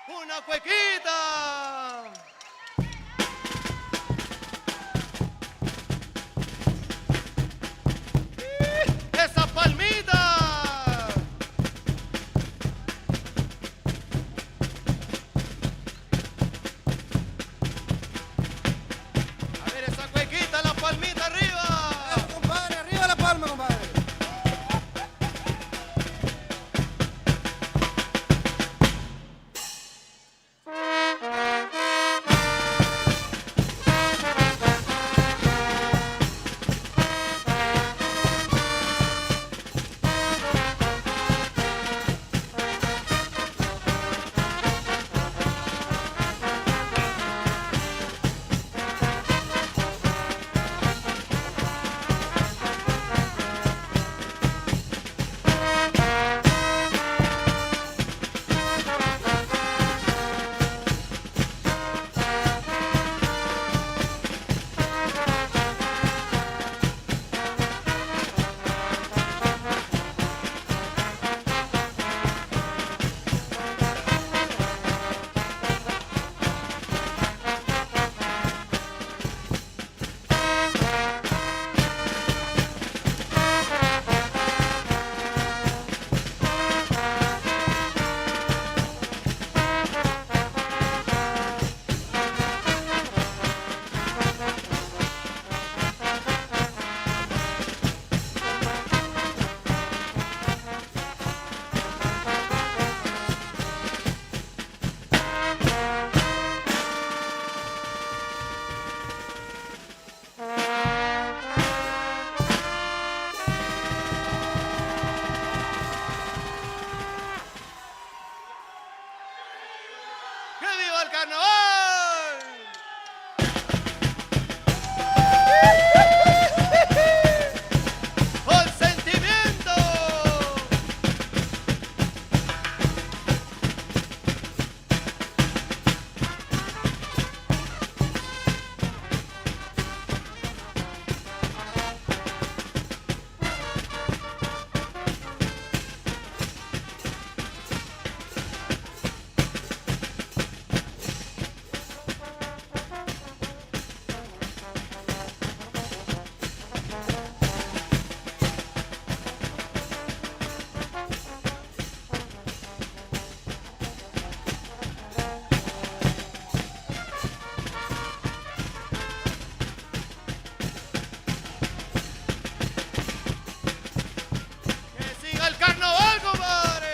una cuequita. Esa palmita. A ver esa cuequita, la palmita arriba. Compadre, arriba la palma, compadre. ¡Que viva el carnaval! ¡Con sentimiento! ¡Que siga el carnaval, compadre!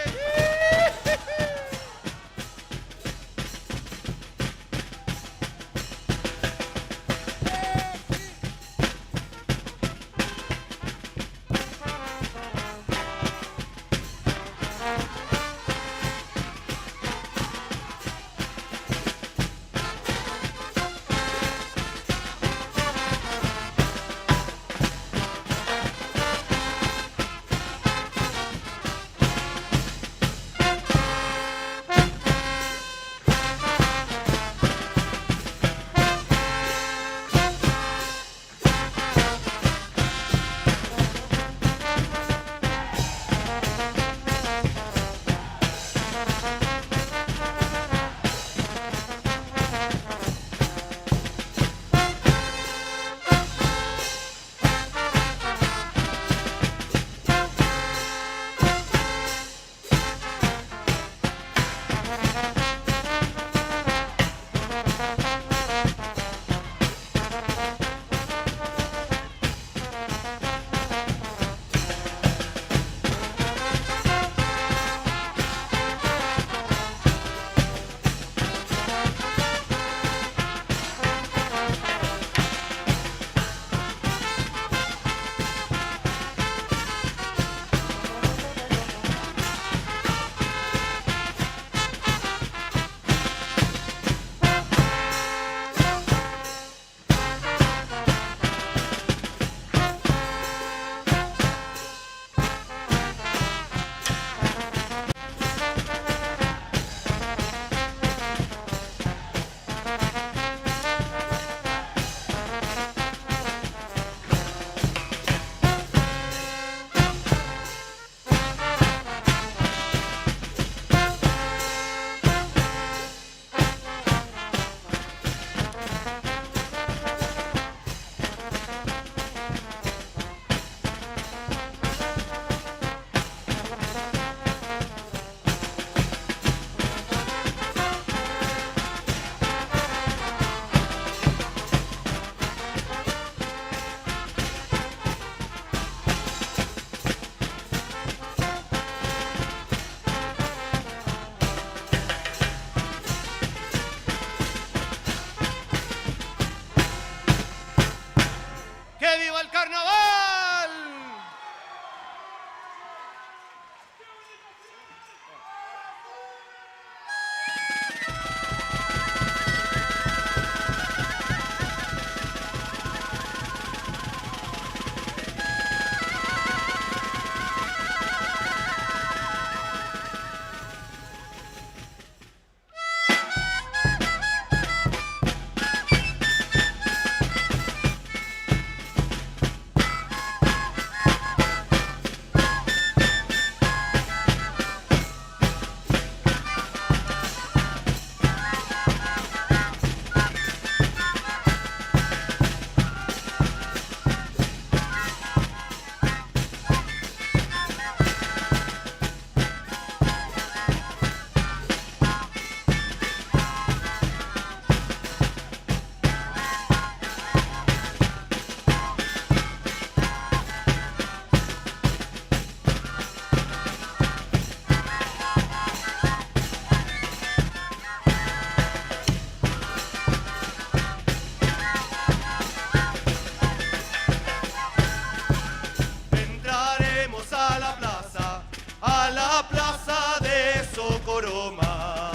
Socoroma.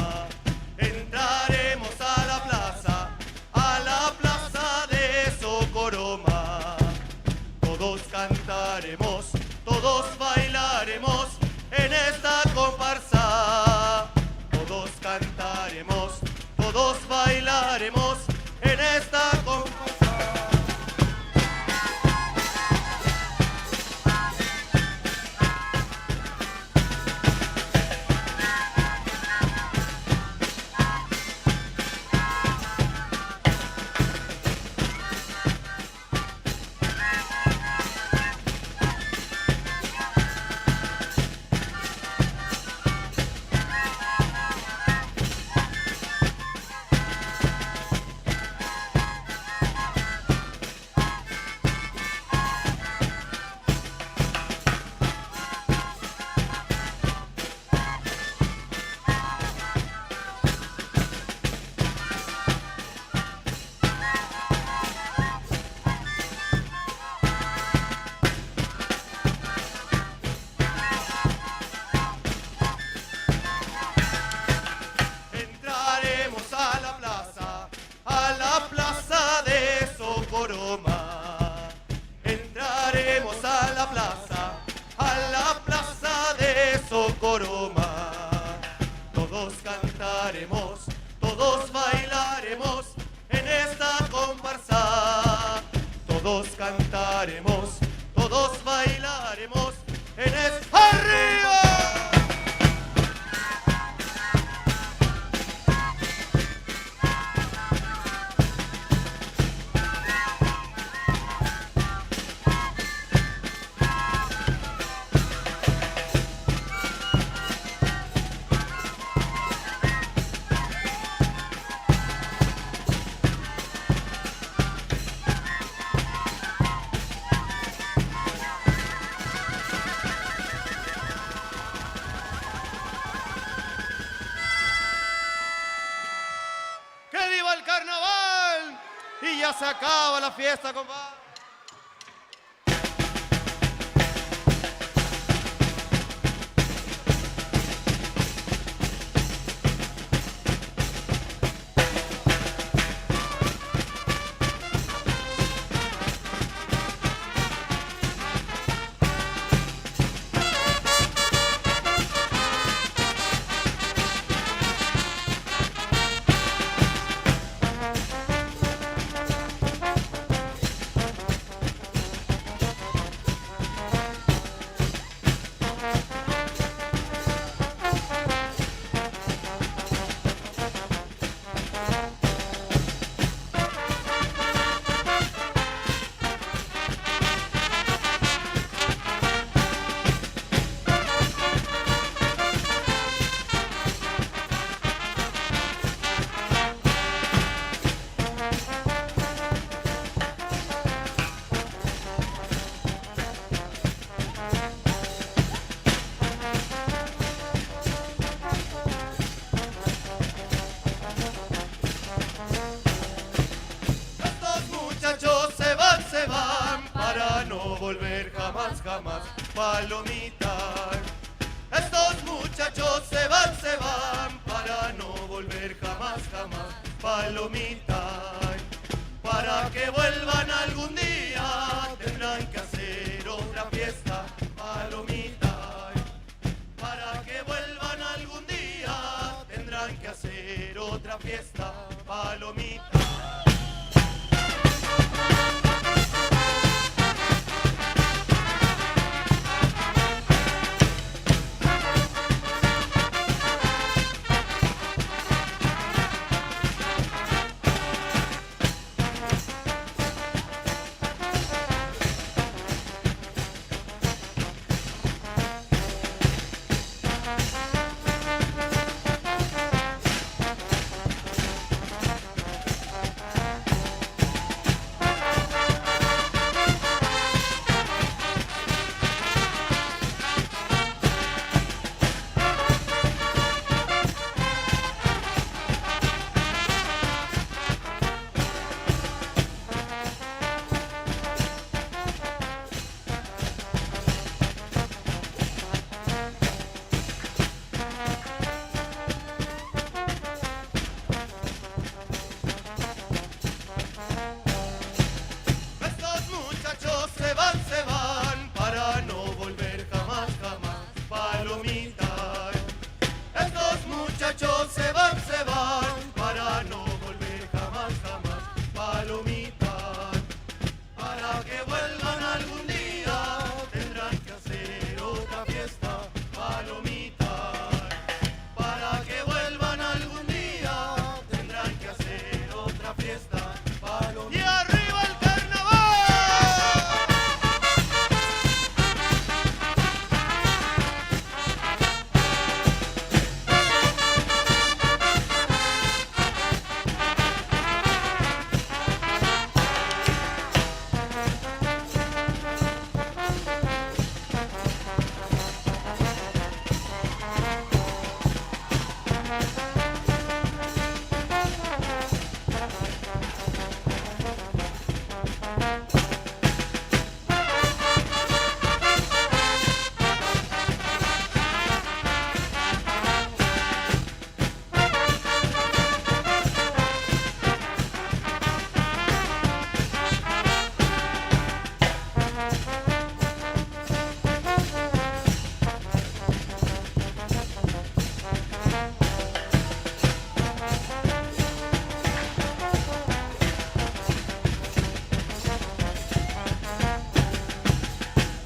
Entraremos a la plaza de Socoroma. Todos cantaremos, todos bailaremos en esta comparsa. Todos cantaremos, todos bailaremos en esta comparsa. Entraremos a la plaza de Socoroma. Todos cantaremos, todos bailaremos en esta comparsa. Todos cantaremos, todos bailaremos en esta... ¡Arriba! Se acaba la fiesta, compadre. Volver jamás, jamás, palomita. Estos muchachos se van para no volver jamás, jamás, palomita. Para que vuelvan algún día tendrán que hacer otra fiesta, palomita. Para que vuelvan algún día tendrán que hacer otra fiesta, palomita.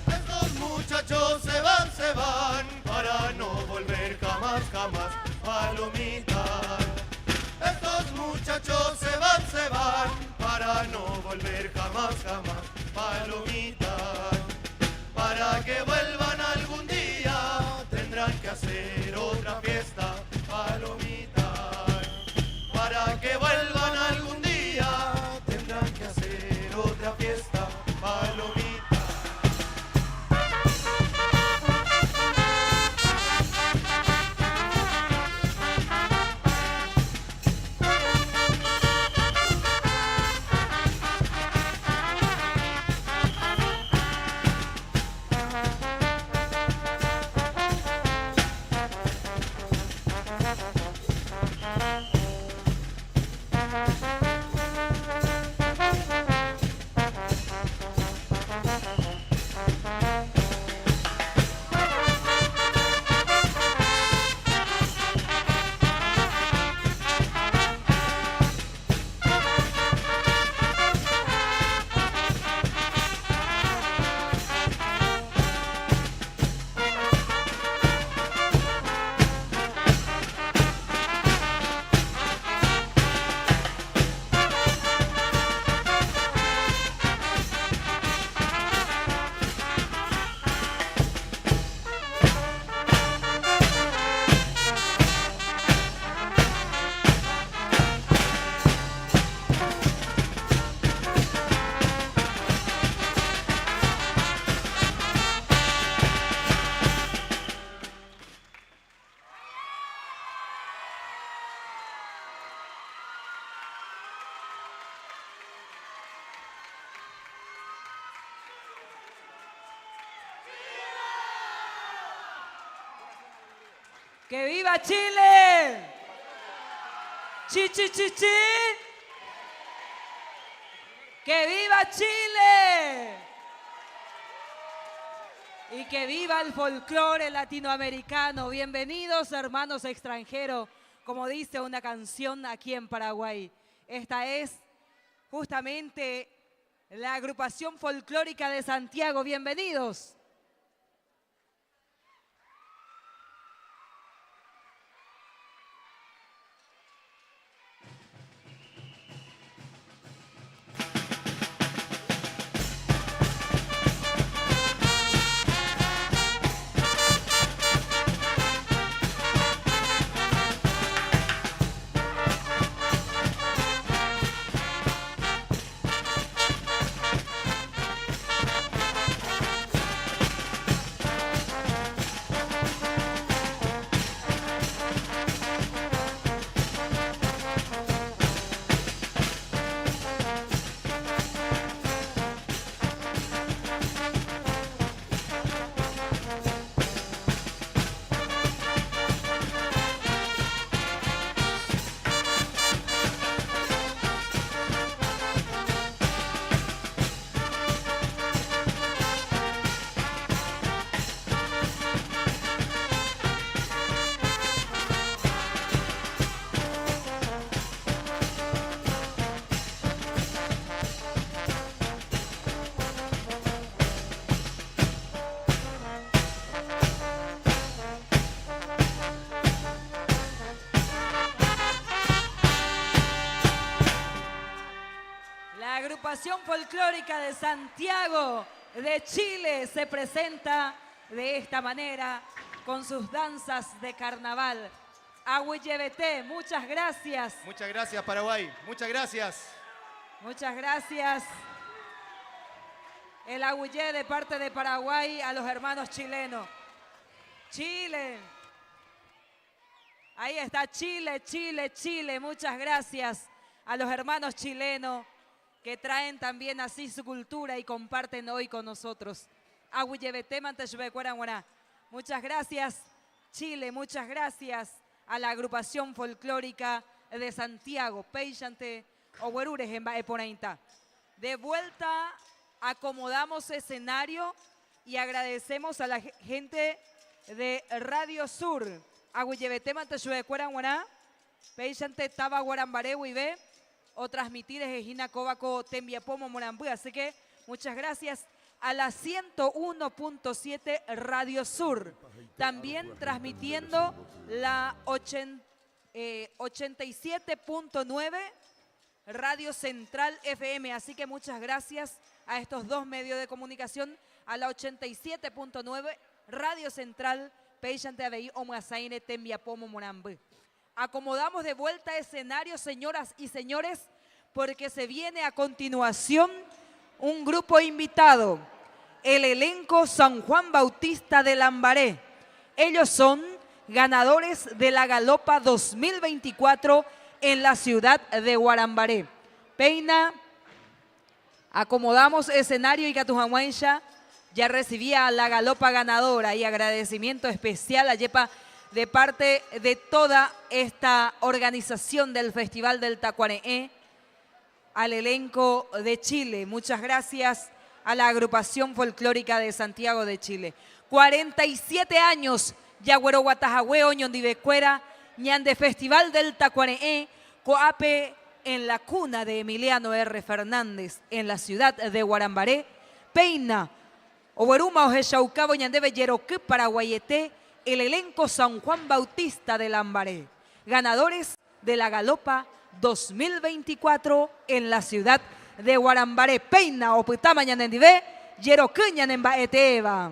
Estos muchachos se van para no volver jamás, jamás, palomita. Estos muchachos se van para no volver jamás, jamás, palomita. Para que vuelvan algún día tendrán que hacer otra fiesta, palomita. Para que vuelvan algún día tendrán que hacer otra fiesta, palomita. ¡Que viva Chile! ¡Chi, chi, chi, chi! ¡Que viva Chile! Y que viva el folclore latinoamericano. Bienvenidos, hermanos extranjeros, como dice una canción aquí en Paraguay. Esta es justamente la agrupación folclórica de Santiago. Bienvenidos. La agrupación folclórica de Santiago de Chile se presenta de esta manera con sus danzas de carnaval. Agüeyebete, muchas gracias. Muchas gracias, Paraguay. Muchas gracias. Muchas gracias. El agüeyé de parte de Paraguay a los hermanos chilenos. Chile. Ahí está Chile, Chile, Chile. Muchas gracias a los hermanos chilenos que traen también así su cultura y comparten hoy con nosotros. Muchas gracias, Chile. Muchas gracias a la agrupación folclórica de Santiago. Peixante Oguerures en Baeponainta. De vuelta, acomodamos escenario y agradecemos a la gente de Radio Sur. Peixante Taba Guarambaré Huibe o transmitir Ejina Cobaco Tembiapomo Morambú. Así que muchas gracias a la 101.7 Radio Sur. También transmitiendo la 87.9 Radio Central FM. Así que muchas gracias a estos dos medios de comunicación, a la 87.9 Radio Central Peixante Abei Omasaine Tembiapomo Morambú. Acomodamos de vuelta escenario, señoras y señores, porque se viene a continuación un grupo invitado, el elenco San Juan Bautista de Lambaré. Ellos son ganadores de la Galopa 2024 en la ciudad de Guarambaré. Peina, acomodamos escenario y Catujamuencha ya recibía la Galopa ganadora y agradecimiento especial a Yepa de parte de toda esta organización del Festival del Tacuareé, al elenco de Chile. Muchas gracias a la agrupación folclórica de Santiago de Chile. 47 años, Yagüero Guatajagüe, Oñondivecuera, ñande Festival del Tacuareé, Coape en la cuna de Emiliano R. Fernández, en la ciudad de Guarambaré, Peina, Oberuma Ojeshaucabo, ñandebe Yeroquí, Paraguayete, el elenco San Juan Bautista de Lambaré, ganadores de la Galopa 2024 en la ciudad de Guarambaré. Peina, Oputama, ñanendive, Yeroquí, ñanembaeteba.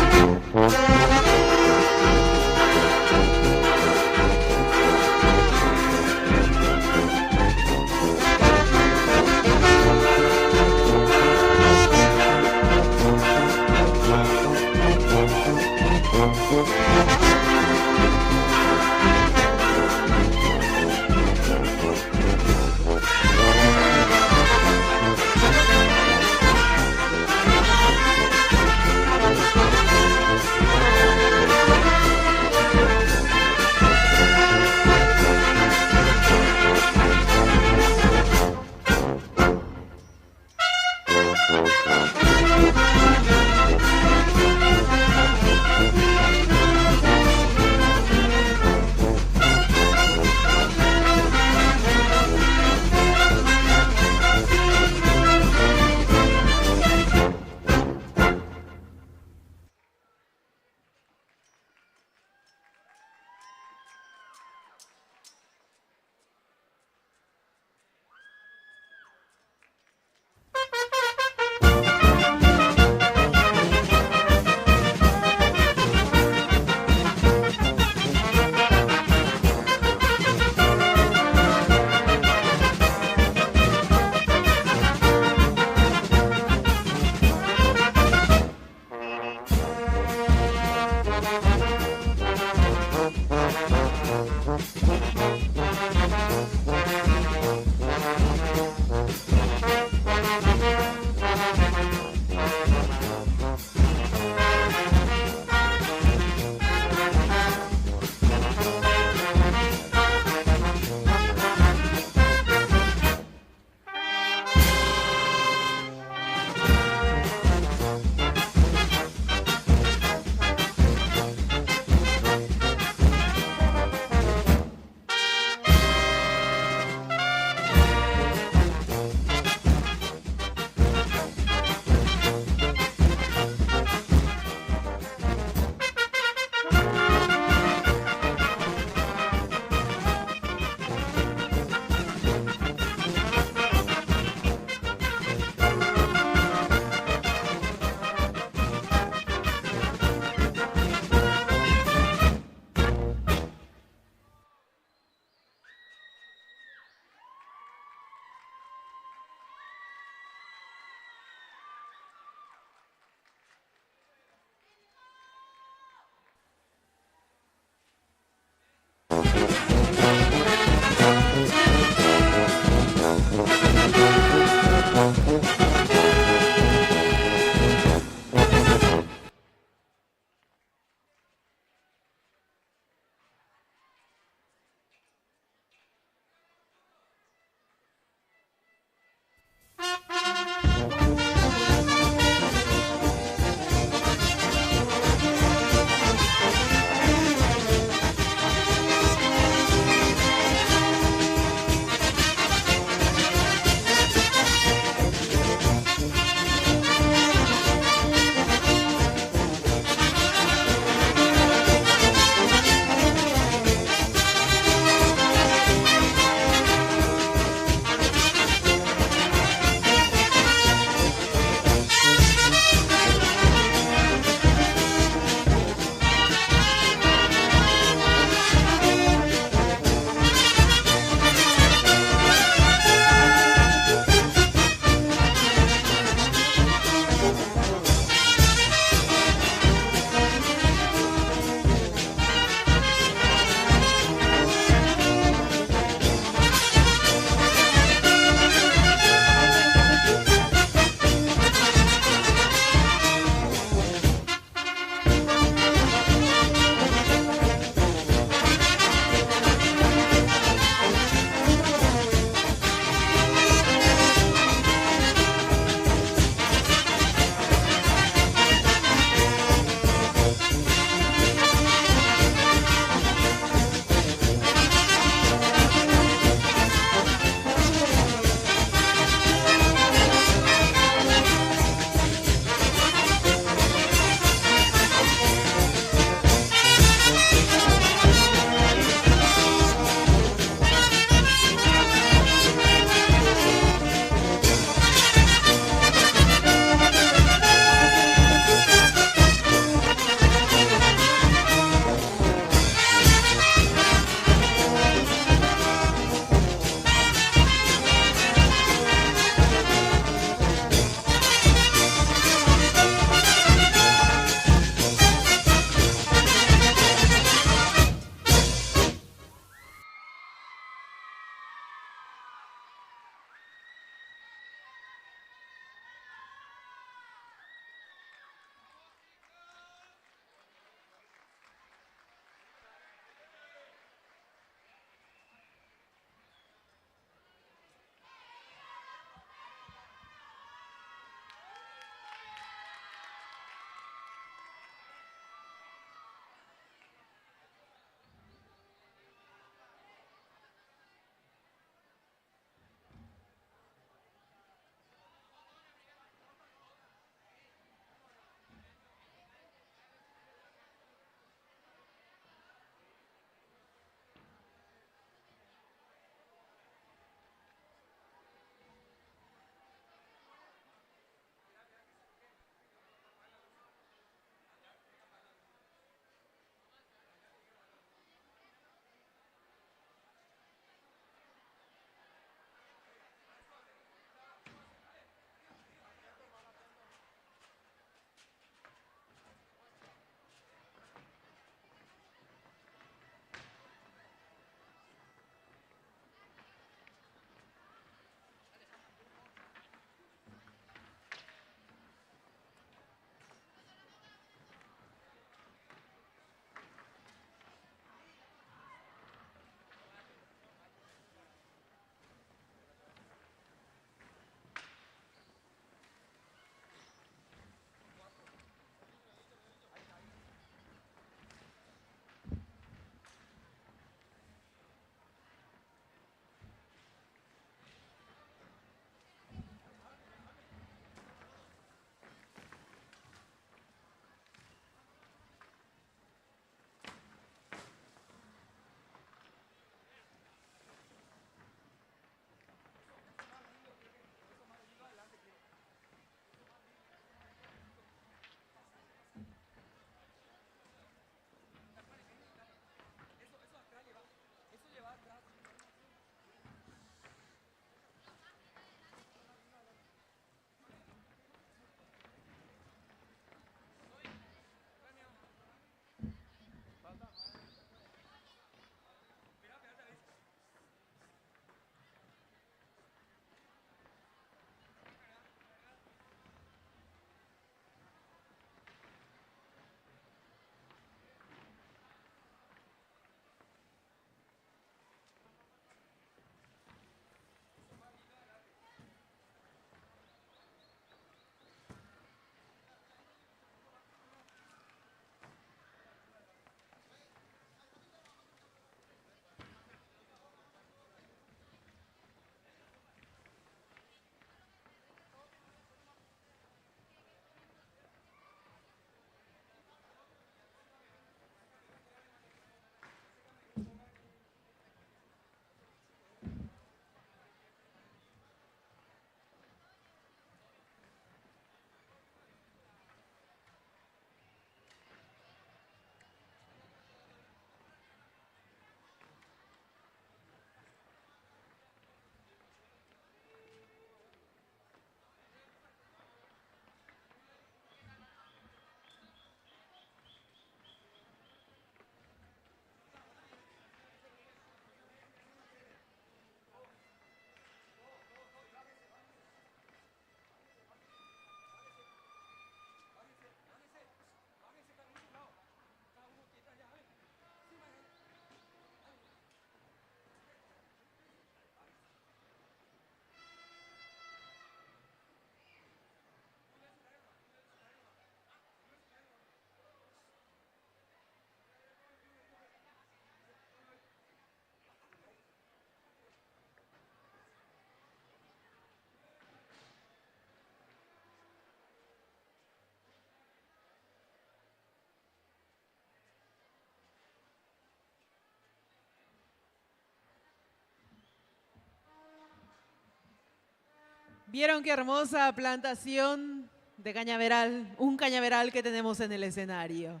Vieron qué hermosa plantación de cañaveral, un cañaveral que tenemos en el escenario.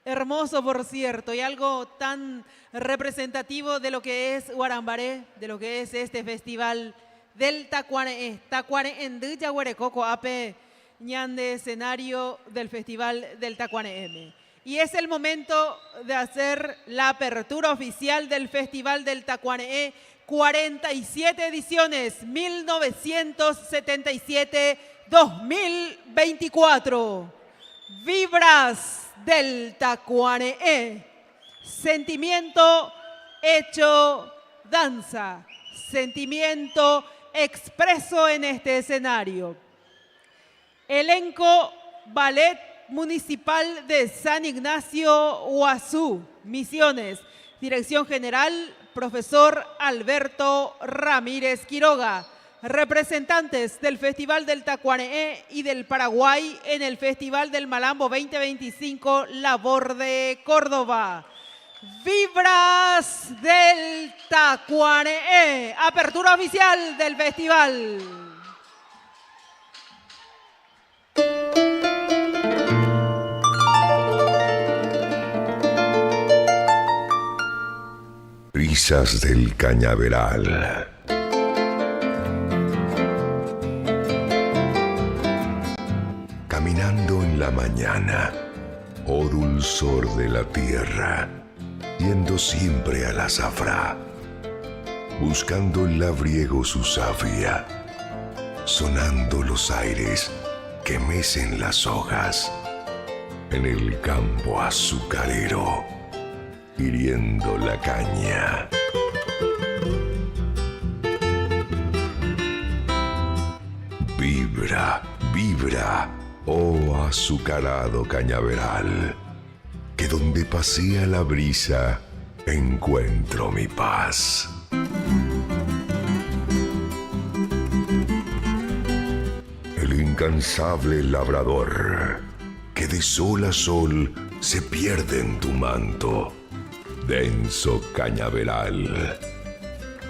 Hermoso, por cierto, y algo tan representativo de lo que es Guarambaré, de lo que es este festival del Tacuané. Tacuané en Yaguarecoco, ape ñande escenario del festival del Tacuané M. Y es el momento de hacer la apertura oficial del festival del Tacuané. 47 ediciones, 1977-2024. Vibras del Tacuané. Sentimiento hecho danza. Sentimiento expreso en este escenario. Elenco Ballet Municipal de San Ignacio, Huazú, Misiones. Dirección General, profesor Alberto Ramírez Quiroga. Representantes del Festival del Tacuané y del Paraguay en el Festival del Malambo 2025, Labor de Córdoba. Vibras del Tacuané. Apertura oficial del festival. Brisas del cañaveral. Caminando en la mañana, oh dulzor de la tierra, yendo siempre a la zafra, buscando el labriego su savia, sonando los aires que mecen las hojas, en el campo azucarero, hiriendo la caña. Vibra, vibra, oh azucarado cañaveral, que donde pasea la brisa encuentro mi paz. El incansable labrador, que de sol a sol se pierde en tu manto, denso cañaveral,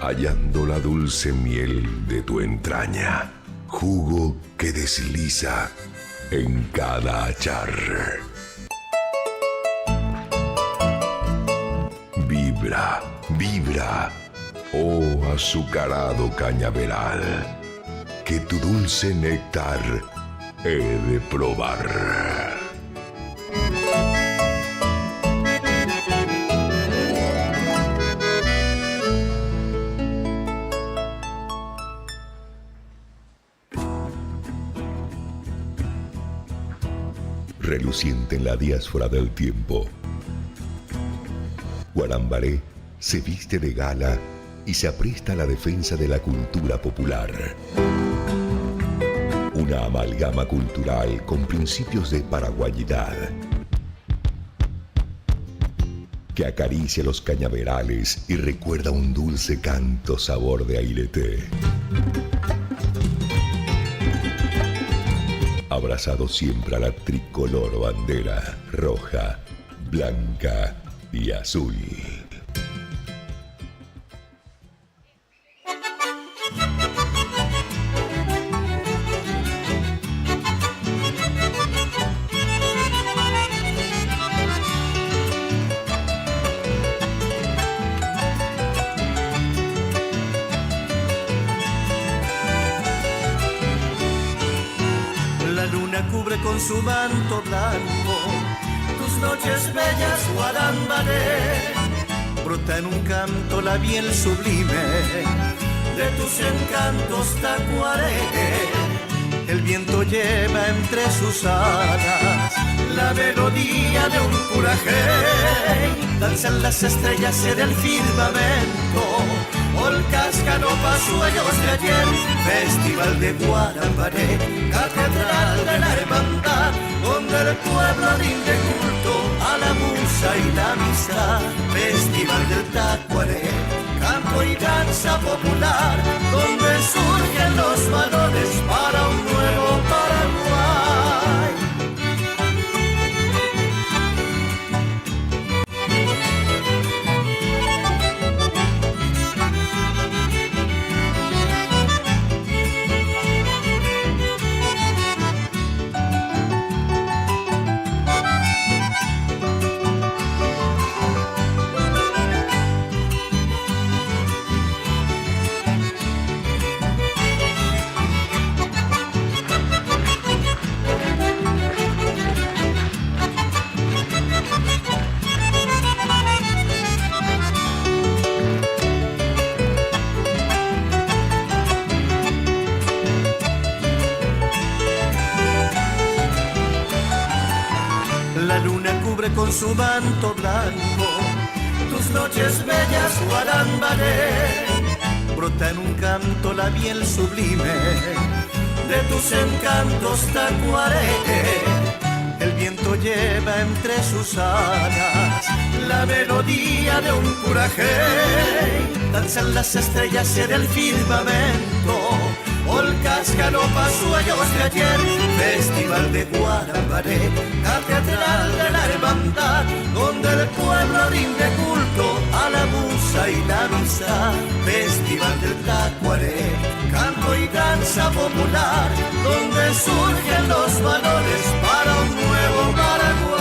hallando la dulce miel de tu entraña, jugo que desliza en cada achar. Vibra, vibra, oh azucarado cañaveral, que tu dulce néctar he de probar. Reluciente en la diáspora del tiempo, Guarambaré se viste de gala y se apresta a la defensa de la cultura popular. Una amalgama cultural con principios de paraguayidad que acaricia los cañaverales y recuerda un dulce canto sabor de aireté. Abrazado siempre a la tricolor bandera roja, blanca y azul. Cubre con su manto blanco tus noches bellas, Guarambaré. Brota en un canto la miel sublime de tus encantos, Tacuané. El viento lleva entre sus alas la melodía de un curajé. Danzan las estrellas en el firmamento, polcas, canopas, sueños de ayer. Festival de Guarambaré, catedral de la hermandad, donde el pueblo rinde culto a la musa y la amistad. Festival del Tacuané, canto y danza popular, donde surgen los valores para un nuevo Paraguay. La luna cubre con su manto blanco tus noches bellas, Guarambaré. Brota en un canto la miel sublime de tus encantos, Tacuaré. El viento lleva entre sus alas la melodía de un curajé. Danzan las estrellas en el firmamento, polcas, galopas, sueños de ayer. Festival de Guarambaré, catedral de la hermandad, donde el pueblo rinde culto a la musa y la amistad. Festival del Tacuaré, canto y danza popular, donde surgen los valores para un nuevo Paraguay.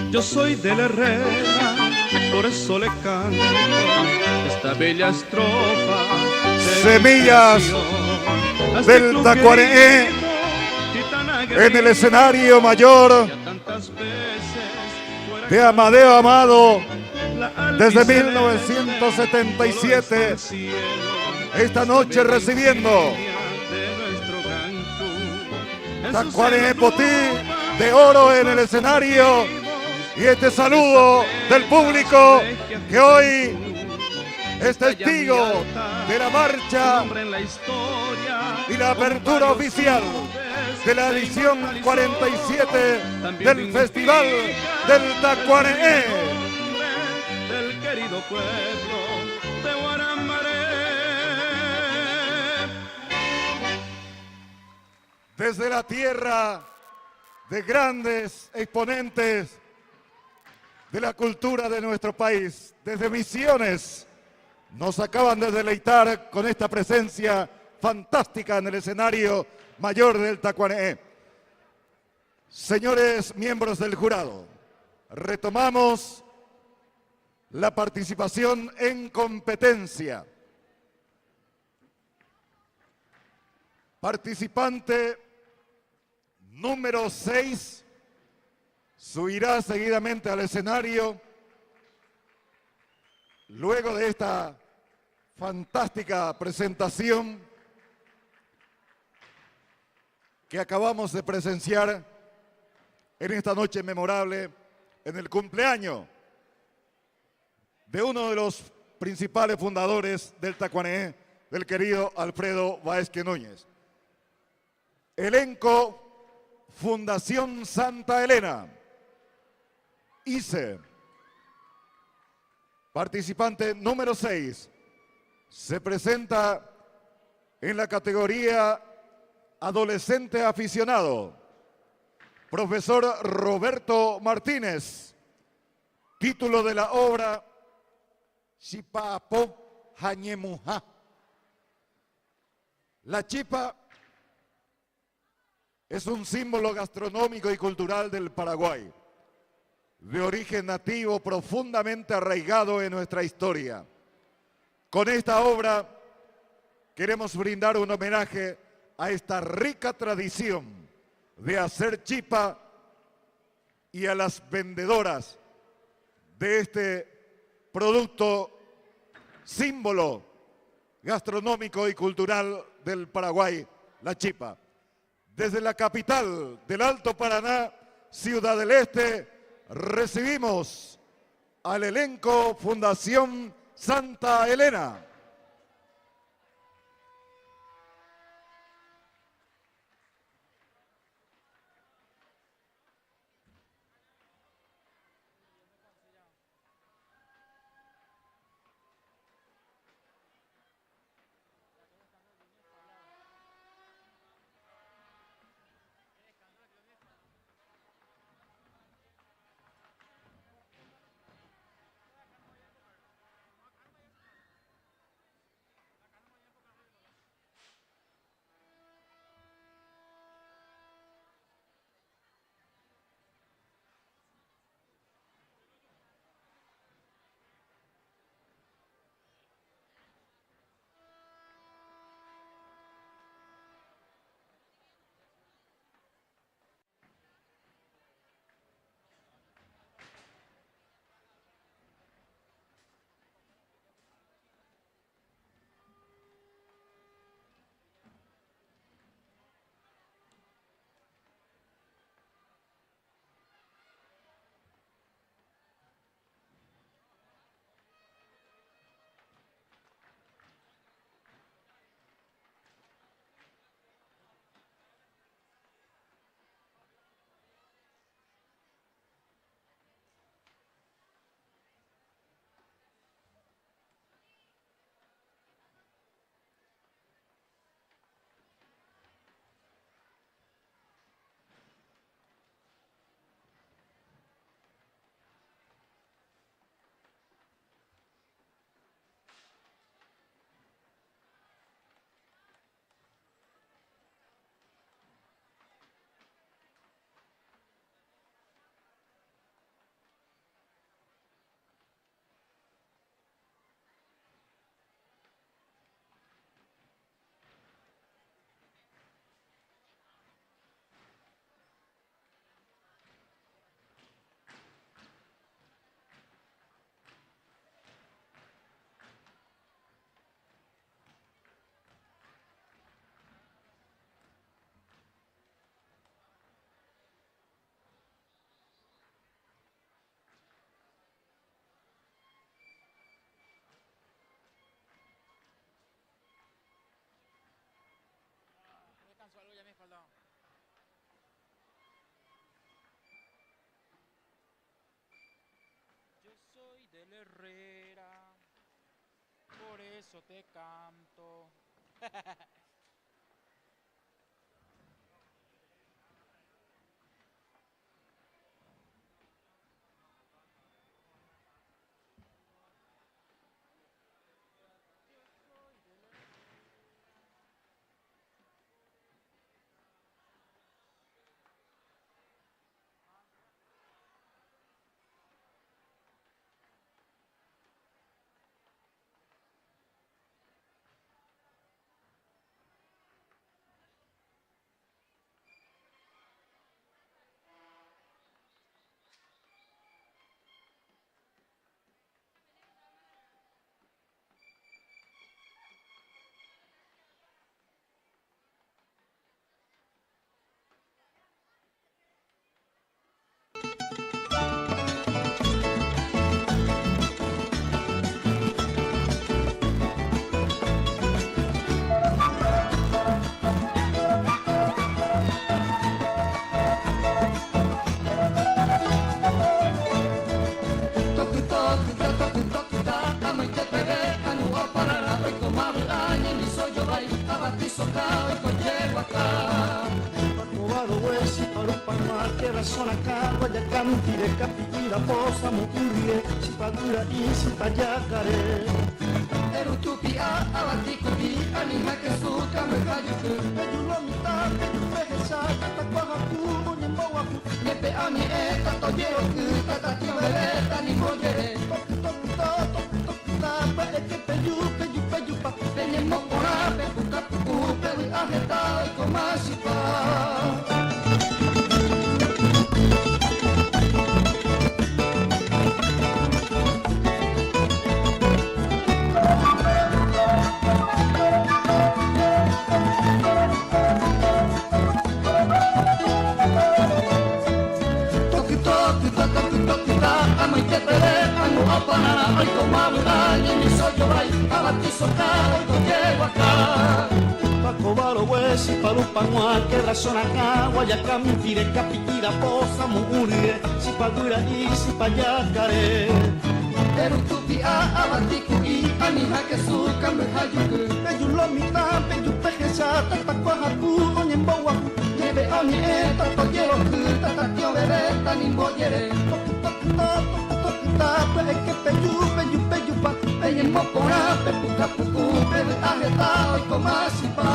Yo soy de la Herrera, por eso le canto esta bella estrofa. Semillas del Tacuareé en el escenario mayor de Amadeo Amado desde 1977. Esta noche recibiendo Tacuareé Potí de oro en el escenario, y este saludo del público que hoy es testigo de la marcha y la apertura oficial de la edición 47 del Festival del Tacuareé. Del querido pueblo de Guarambaré. Desde la tierra de grandes exponentes de la cultura de nuestro país, desde Misiones, nos acaban de deleitar con esta presencia fantástica en el escenario mayor del Tacuareé. Señores miembros del jurado, retomamos la participación en competencia. Participante número 6 subirá seguidamente al escenario luego de esta fantástica presentación que acabamos de presenciar en esta noche memorable en el cumpleaños de uno de los principales fundadores del Tacuareé, del querido Alfredo Baezque Núñez. Elenco Fundación Santa Elena. ICE. Participante número 6. Se presenta en la categoría adolescente aficionado. Profesor Roberto Martínez. Título de la obra Chipapo Jañemuja. La chipa es un símbolo gastronómico y cultural del Paraguay, de origen nativo profundamente arraigado en nuestra historia. Con esta obra queremos brindar un homenaje a esta rica tradición de hacer chipa y a las vendedoras de este producto símbolo gastronómico y cultural del Paraguay, la chipa. Desde la capital del Alto Paraná, Ciudad del Este, recibimos al elenco Fundación Santa Elena. de la Herrera, por eso te canto. Yacampire, Capitira, Poza, Mugurie, Sipadura y Sipayacare. Erutupi a Abatikuki, Anija que su Camehayuku, Peyulomita, Peyupeja, Tatacuajacu, Oñemboa, Neve Onieta, Toyeroku, Tatatio Bereta, Nimboyere, Tokita, Peque Peyupa, Peyemopora, Pepucapucu, Pebetajeta, Oikomasipa.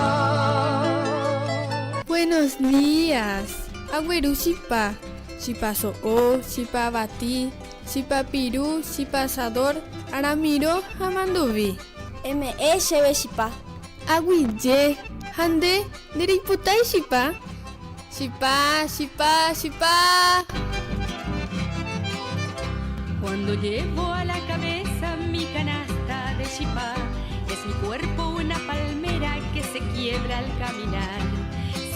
Buenos días. Agüero Shipa. Shipa So'o, Shipa Bati, Shipa Piru, Shipa Asador, Aramiro, Hamandubi. M.E. Shebe Shipa. Aguille. Hande, Neriputai Shipa. Shipa, Shipa, Shipa. Cuando llevo a la cabeza mi canasta de Shipa, es mi cuerpo una palmera que se quiebra al caminar.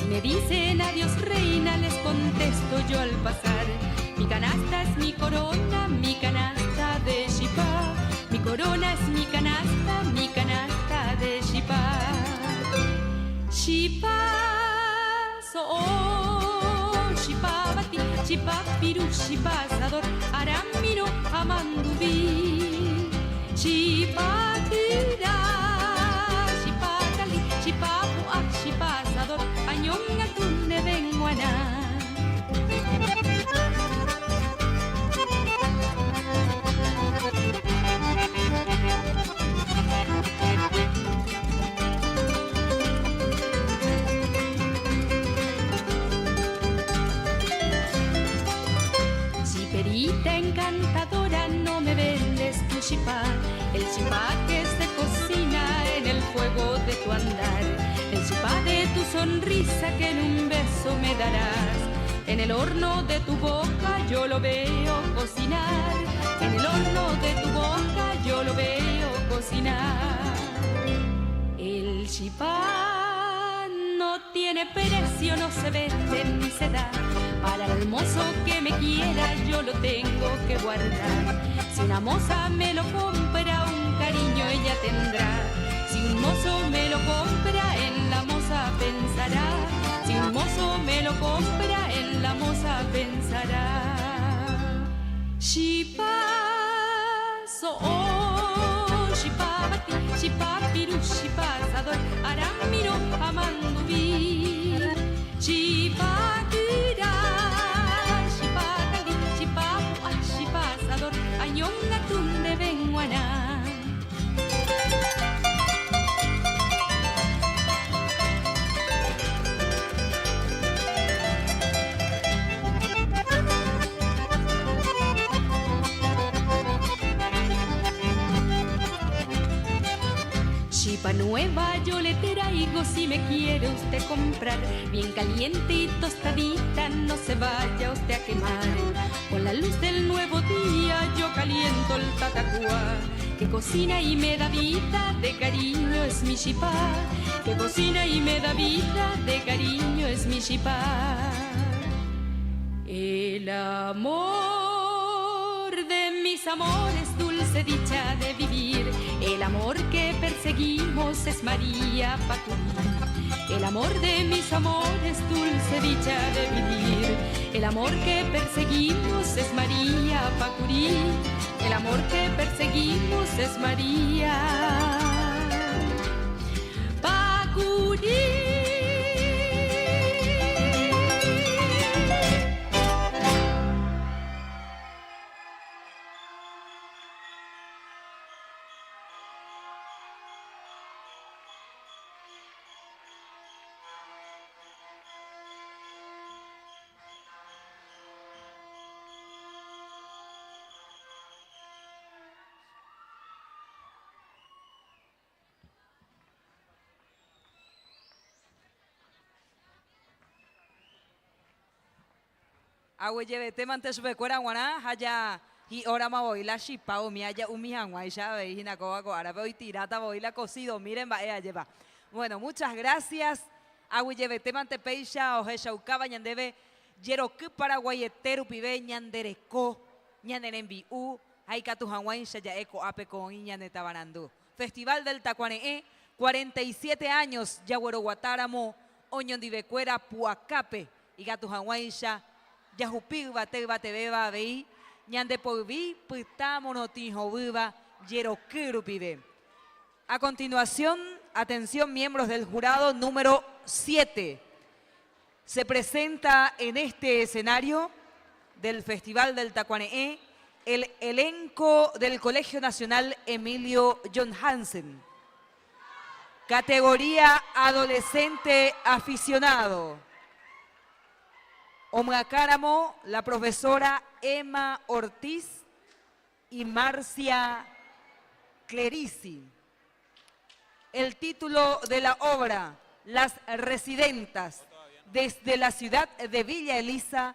Me dicen adiós reina, les contesto yo al pasar. Mi canasta es mi corona, mi canasta de Shipa. Mi corona es mi canasta de Shipa. Shipa So'o, Shipa Bati, Shipa Piru, Shipa Asador, Aramiro, Amandubi. Shipa Tira, Shipa Cali, Shipa Pua, Shipa Asador, Añonga Tunde Benguana. Chiperita encantadora, no me vendes tu Shipa, el Shipa que se cocina en el fuego de tu andar, el Shipa de tu sonrisa que en un beso me darás, en el horno de tu boca yo lo veo cocinar, en el horno de tu boca yo lo veo cocinar. El Shipa no tiene precio, no se vende ni se da, para el mozo que me quiera yo lo tengo que guardar. Si una moza me lo compra, un cariño ella tendrá. Si un mozo me lo compra, en la moza pensará. Si un mozo me lo compra, en la moza pensará. Shipa so oh shipabati shipapiru shipasador aramiro amandubi shipakira shipakali shipapu shipasador anyonga tunde benguana. Chipa nueva yo le traigo si me quiere usted comprar, bien caliente y tostadita, no se vaya usted a quemar. Con la luz del nuevo día yo caliento el tatacuá, que cocina y me da vida, de cariño es mi chipá, que cocina y me da vida, de cariño es mi chipá. El amor de mis amores, dulce dicha de vivir, el amor que perseguimos es María Pacurí. El amor de mis amores, dulce dicha de vivir, el amor que perseguimos es María Pacurí. El amor que perseguimos es María Pacurí. Agua lleve tema antes de cuera guaná, haya y ahora me voy la chipa o mi haya un mijangua y ya veis na coa ahora voy tirata voy la cocido, miren va lleva. Bueno, muchas gracias. Agua lleve tema ante peisha o hecha ucaba ñandebe yero que paraguayetero pibe ñandereco ñanerembiu hay catu hawai ya eco ape con ñaneta banandu. Festival del Tacuaneé, 47 años ya güero guatáramo oñondivecuera puacape y gatu hawai ya jupig bate bate beba vei ñande polvi pitamo tijo viva yero pibe. A continuación, atención miembros del jurado número 7. Se presenta en este escenario del Festival del Tacuaneé el elenco del Colegio Nacional Emilio John Hansen. Categoría adolescente aficionado. Omacáramo, la profesora Emma Ortiz y Marcia Clerici. El título de la obra, Las Residentas, desde la ciudad de Villa Elisa,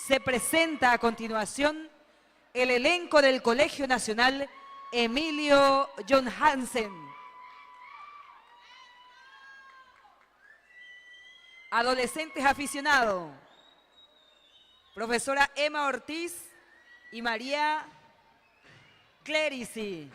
se presenta a continuación el elenco del Colegio Nacional Emilio John Hansen. Adolescentes aficionados. Profesora Emma Ortiz y María Clerici.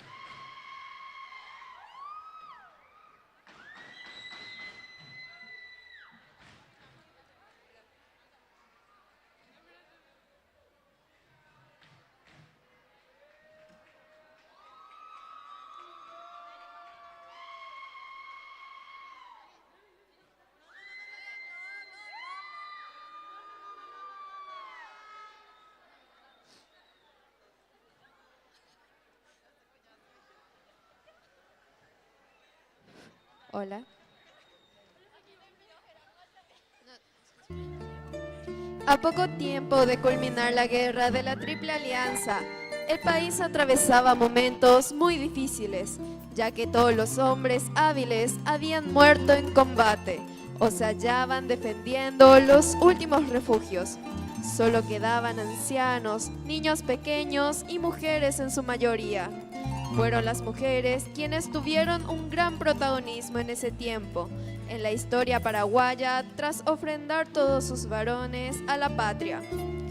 Hola. A poco tiempo de culminar la guerra de la Triple Alianza, el país atravesaba momentos muy difíciles, ya que todos los hombres hábiles habían muerto en combate o se hallaban defendiendo los últimos refugios. Solo quedaban ancianos, niños pequeños y mujeres en su mayoría. Fueron las mujeres quienes tuvieron un gran protagonismo en ese tiempo, en la historia paraguaya, tras ofrendar todos sus varones a la patria.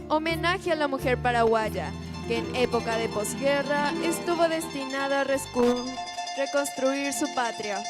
Homenaje a la mujer paraguaya, que en época de posguerra estuvo destinada a reconstruir su patria.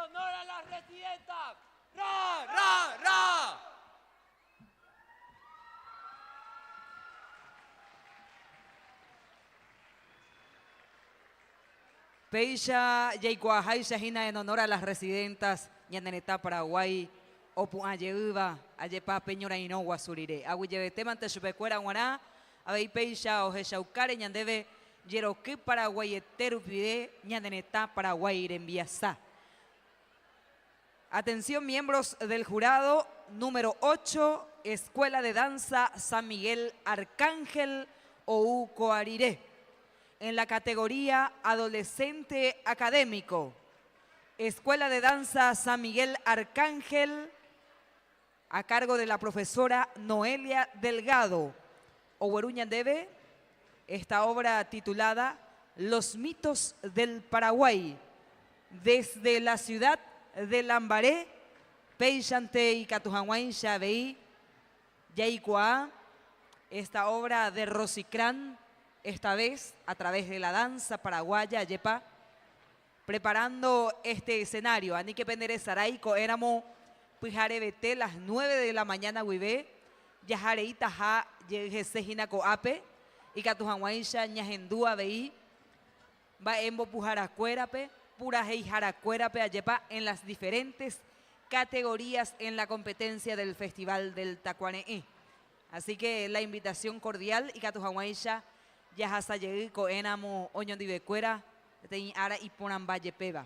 honor a las residentas. ¡Ra, ra, ra! Peisha Yaikuajay Shahina en honor a las residentas Ñaneneta Paraguay Opu Ayeuba Ayepa Peñora Inogua Surire Aguillebete Mante Chupecuera Guaná Abei Peisha Ojeshaucare Ñandebe Yeroque Paraguay Eterupide Ñaneneta Paraguay Irembiasá. Atención miembros del jurado número 8 Escuela de Danza San Miguel Arcángel Ou Coariré. En la categoría adolescente académico, Escuela de Danza San Miguel Arcángel, a cargo de la profesora Noelia Delgado. Oweruñandebe, esta obra titulada Los mitos del Paraguay, desde la ciudad de Lambaré, Peixante y Catujanguay Xabeí, Yaikuá, esta obra de Rosicrán, esta vez a través de la danza paraguaya, Yepa, preparando este escenario. Anique Pendere Saraico, éramos Pijarebete, las 9 de la mañana, Huibé, Yajareita Ja, Yejesejinaco Ape, y Catujanguaisha, Ñajendúa Beí, Va Embo Pujaracuérape, Purajei Jaracuérape, Ayepa, en las diferentes categorías en la competencia del Festival del Tacuaneé. Así que la invitación cordial, y Catujanguaisha, Yahasa Yeguico Enamo Oñondibecuera, Tein Ara y Ponan Valle Peba.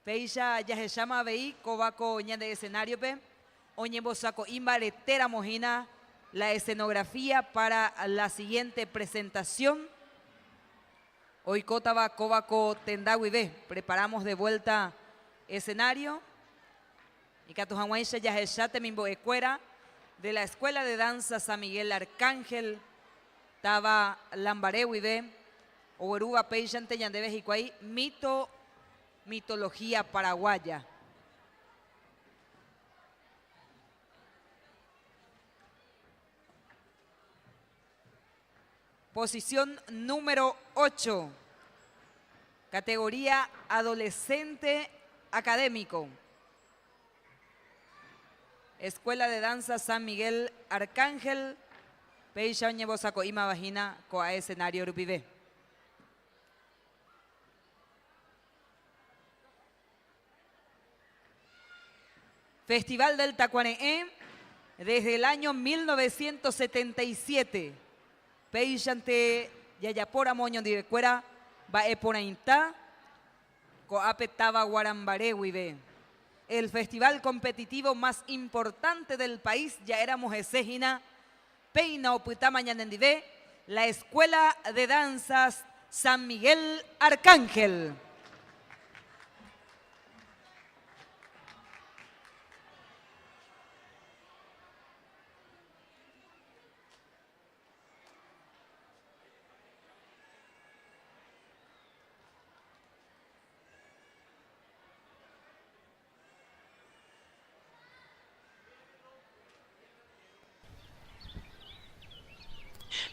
Peisha Yaheshama Beí, Cobaco Ñan de escenario Pe, Oñebosaco Imbaretera Mojina, la escenografía para la siguiente presentación. Hoy Cotaba Cobaco Tendahuibe, preparamos de vuelta escenario. Y Catujanguaisha Yaheshate Mimboecuera, de la Escuela de Danza San Miguel Arcángel, Taba Lambaré Huibé, Oweruba Peixante Yandebe Jicuay, mitología paraguaya. Posición número 8, categoría adolescente académico. Escuela de Danza San Miguel Arcángel, Peisha Oñebosaco Ima Vagina, Coa escenario Urupibe. Festival del Tacuaneé, desde el año 1977. Peishante Yayapora Moño Dibecuera, Baeponaintá, Coapetaba Guarambaré Huibé. El festival competitivo más importante del país, ya éramos Esejina, Peina Oputama Ñanendibé, la Escuela de Danzas San Miguel Arcángel.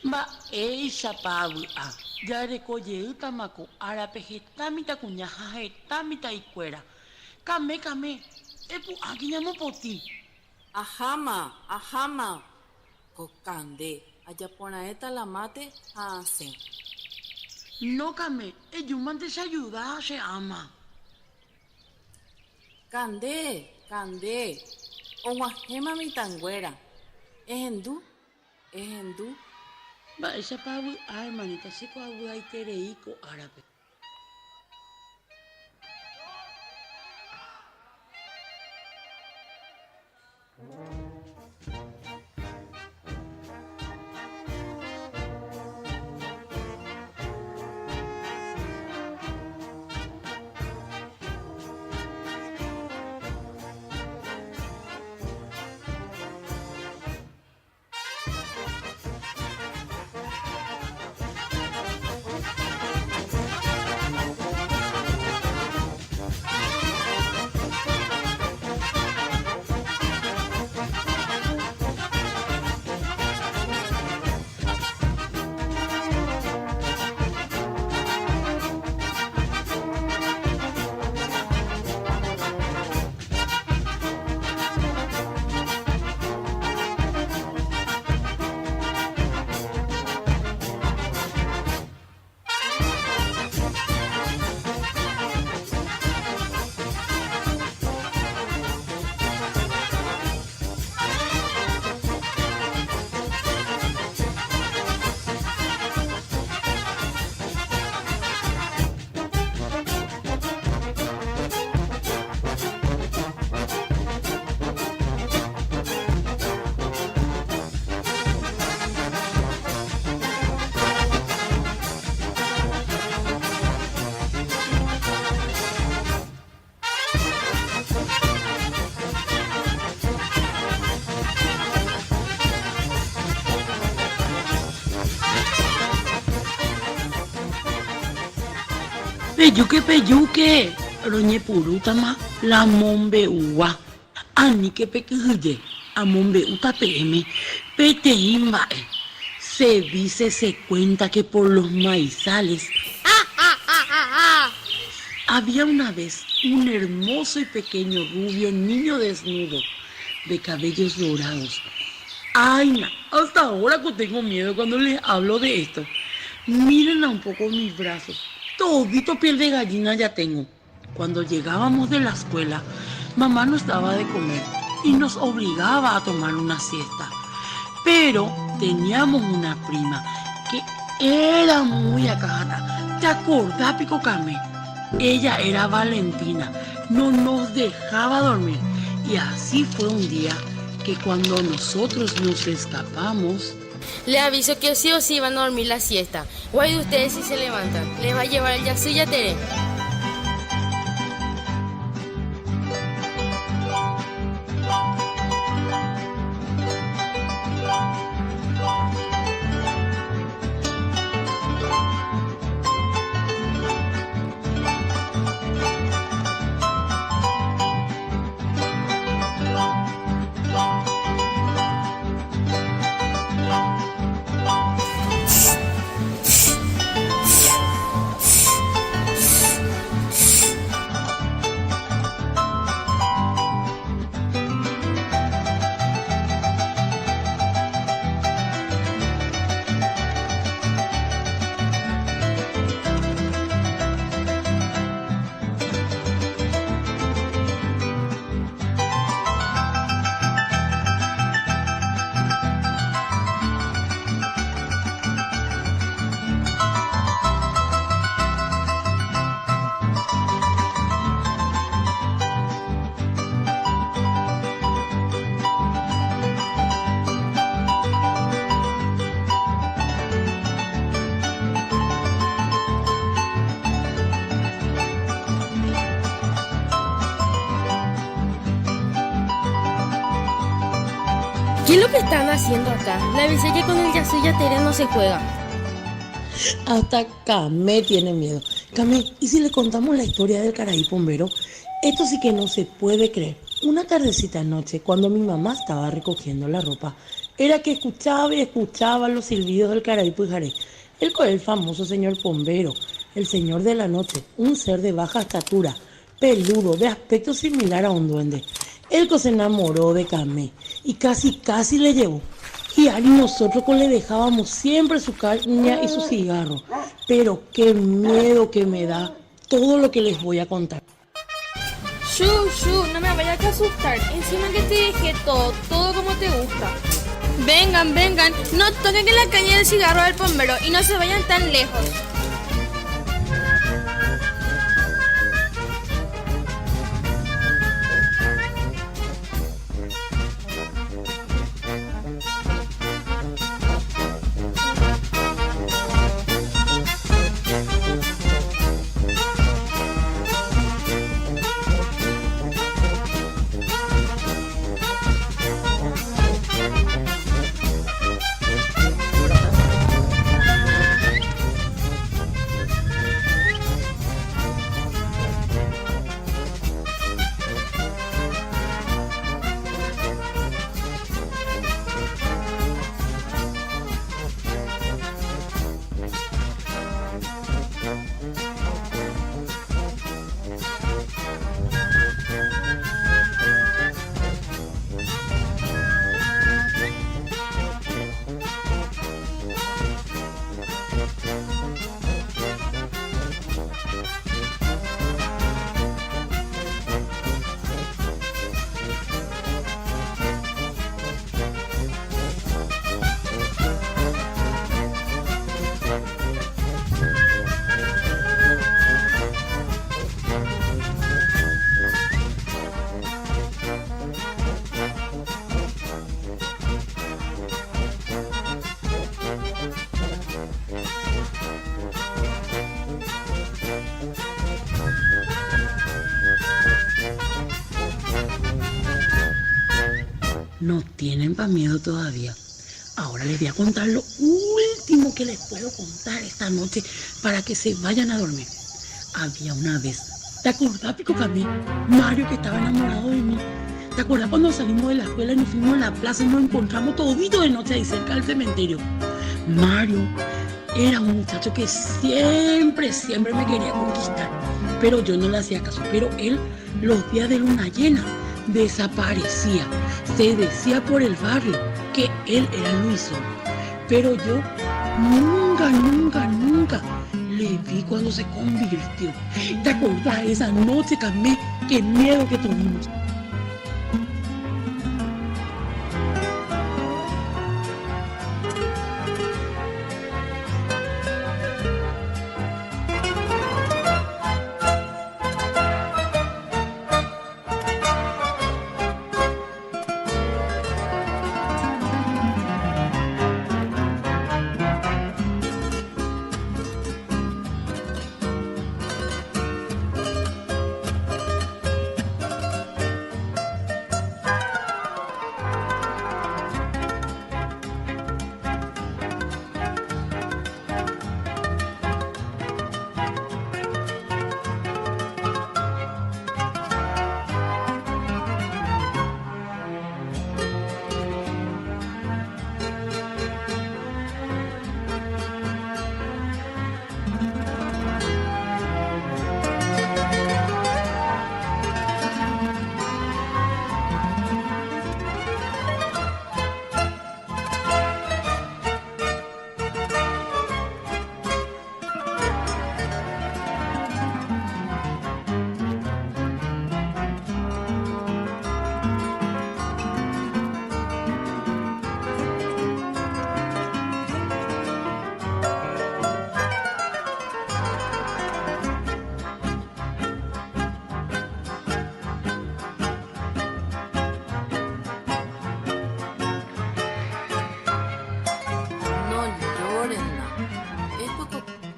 Ma eisa pawi a yare koye tamako arape hetamita kunyaha hetamita ikwera kame epu akinyamo poti ahama kokande ayaponaeta la mate hace no kame eyumante se ayuda se ama kande owahema mitangüera ejendu ba esa pawi a hermanita se ko abuda itereiko arape Peyuque, roñe purutama, la mombe ua. Ani que pequeje, a mombe uta PM, peteimbae. Se dice, se cuenta que por los maizales. Había una vez un hermoso y pequeño rubio niño desnudo, de cabellos dorados. Ay, hasta ahora que tengo miedo cuando les hablo de esto. Miren un poco mis brazos. Todito piel de gallina ya tengo. Cuando llegábamos de la escuela, mamá nos daba de comer y nos obligaba a tomar una siesta. Pero teníamos una prima que era muy acajata. ¿Te acordás, Pico Came? Ella era Valentina, no nos dejaba dormir. Y así fue un día que cuando nosotros nos escapamos... Le aviso que sí o sí van a dormir la siesta. Guay de ustedes si se levantan. Les va a llevar el Yasuya Tere. ¿Qué es lo que están haciendo acá? Le avisé que con el Yasuya Tere no se juega. Hasta Camé tiene miedo. Camé, ¿y si le contamos la historia del Caraí Pombero? Esto sí que no se puede creer. Una tardecita anoche, cuando mi mamá estaba recogiendo la ropa, era que escuchaba los silbidos del Caraí Pujaré, el famoso señor Pombero, el señor de la noche, un ser de baja estatura, peludo, de aspecto similar a un duende. Él se enamoró de Camé y casi le llevó. Y Ari nosotros le dejábamos siempre su caña y su cigarro. Pero qué miedo que me da todo lo que les voy a contar. Shu, no me vayas a asustar. Encima que te dejé todo como te gusta. Vengan, no toquen la caña del cigarro del Pombero y no se vayan tan lejos. No tienen pa' miedo todavía. Ahora les voy a contar lo último que les puedo contar esta noche para que se vayan a dormir. Había una vez, ¿te acordás, Pico Camé? Mario, que estaba enamorado de mí. ¿Te acuerdas cuando salimos de la escuela y nos fuimos a la plaza y nos encontramos todito de noche ahí cerca del cementerio? Mario era un muchacho que siempre me quería conquistar, pero yo no le hacía caso. Pero él, los días de luna llena, desaparecía. Se decía por el barrio que él era Luisón, pero yo nunca le vi cuando se convirtió. ¿Te acordás esa noche, Camé? Qué miedo que tuvimos.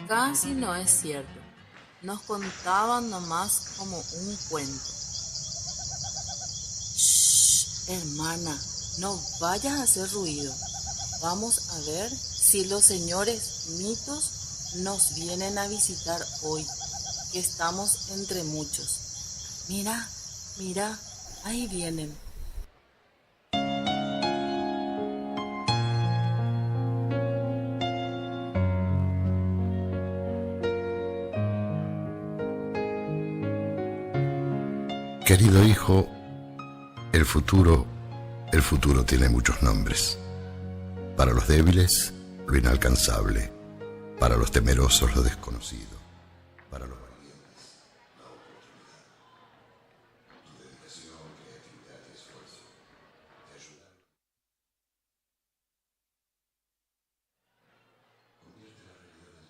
Casi no es cierto. Nos contaban nomás como un cuento. Shh, hermana, no vayas a hacer ruido. Vamos a ver si los señores mitos nos vienen a visitar hoy, que estamos entre muchos. Mira, ahí vienen. Querido hijo, el futuro tiene muchos nombres. Para los débiles, lo inalcanzable. Para los temerosos, lo desconocido. Para los valientes, la oportunidad. Tu dedicación, creatividad y esfuerzo te ayudan. Convierte la realidad en...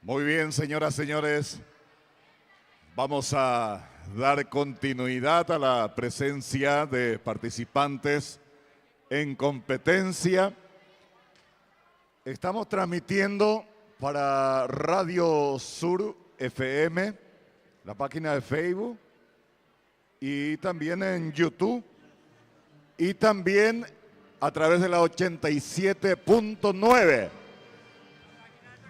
Muy bien, señoras, señores. Vamos a dar continuidad a la presencia de participantes en competencia. Estamos transmitiendo para Radio Sur FM, la página de Facebook, y también en YouTube, y también a través de la 87.9.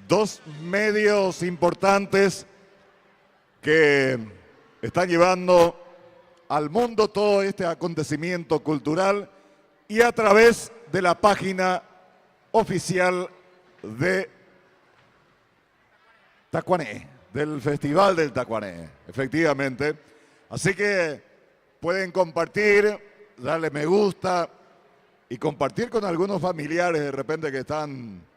Dos medios importantes que están llevando al mundo todo este acontecimiento cultural, y a través de la página oficial de Tacuané, del Festival del Tacuané, efectivamente. Así que pueden compartir, darle me gusta y compartir con algunos familiares de repente que están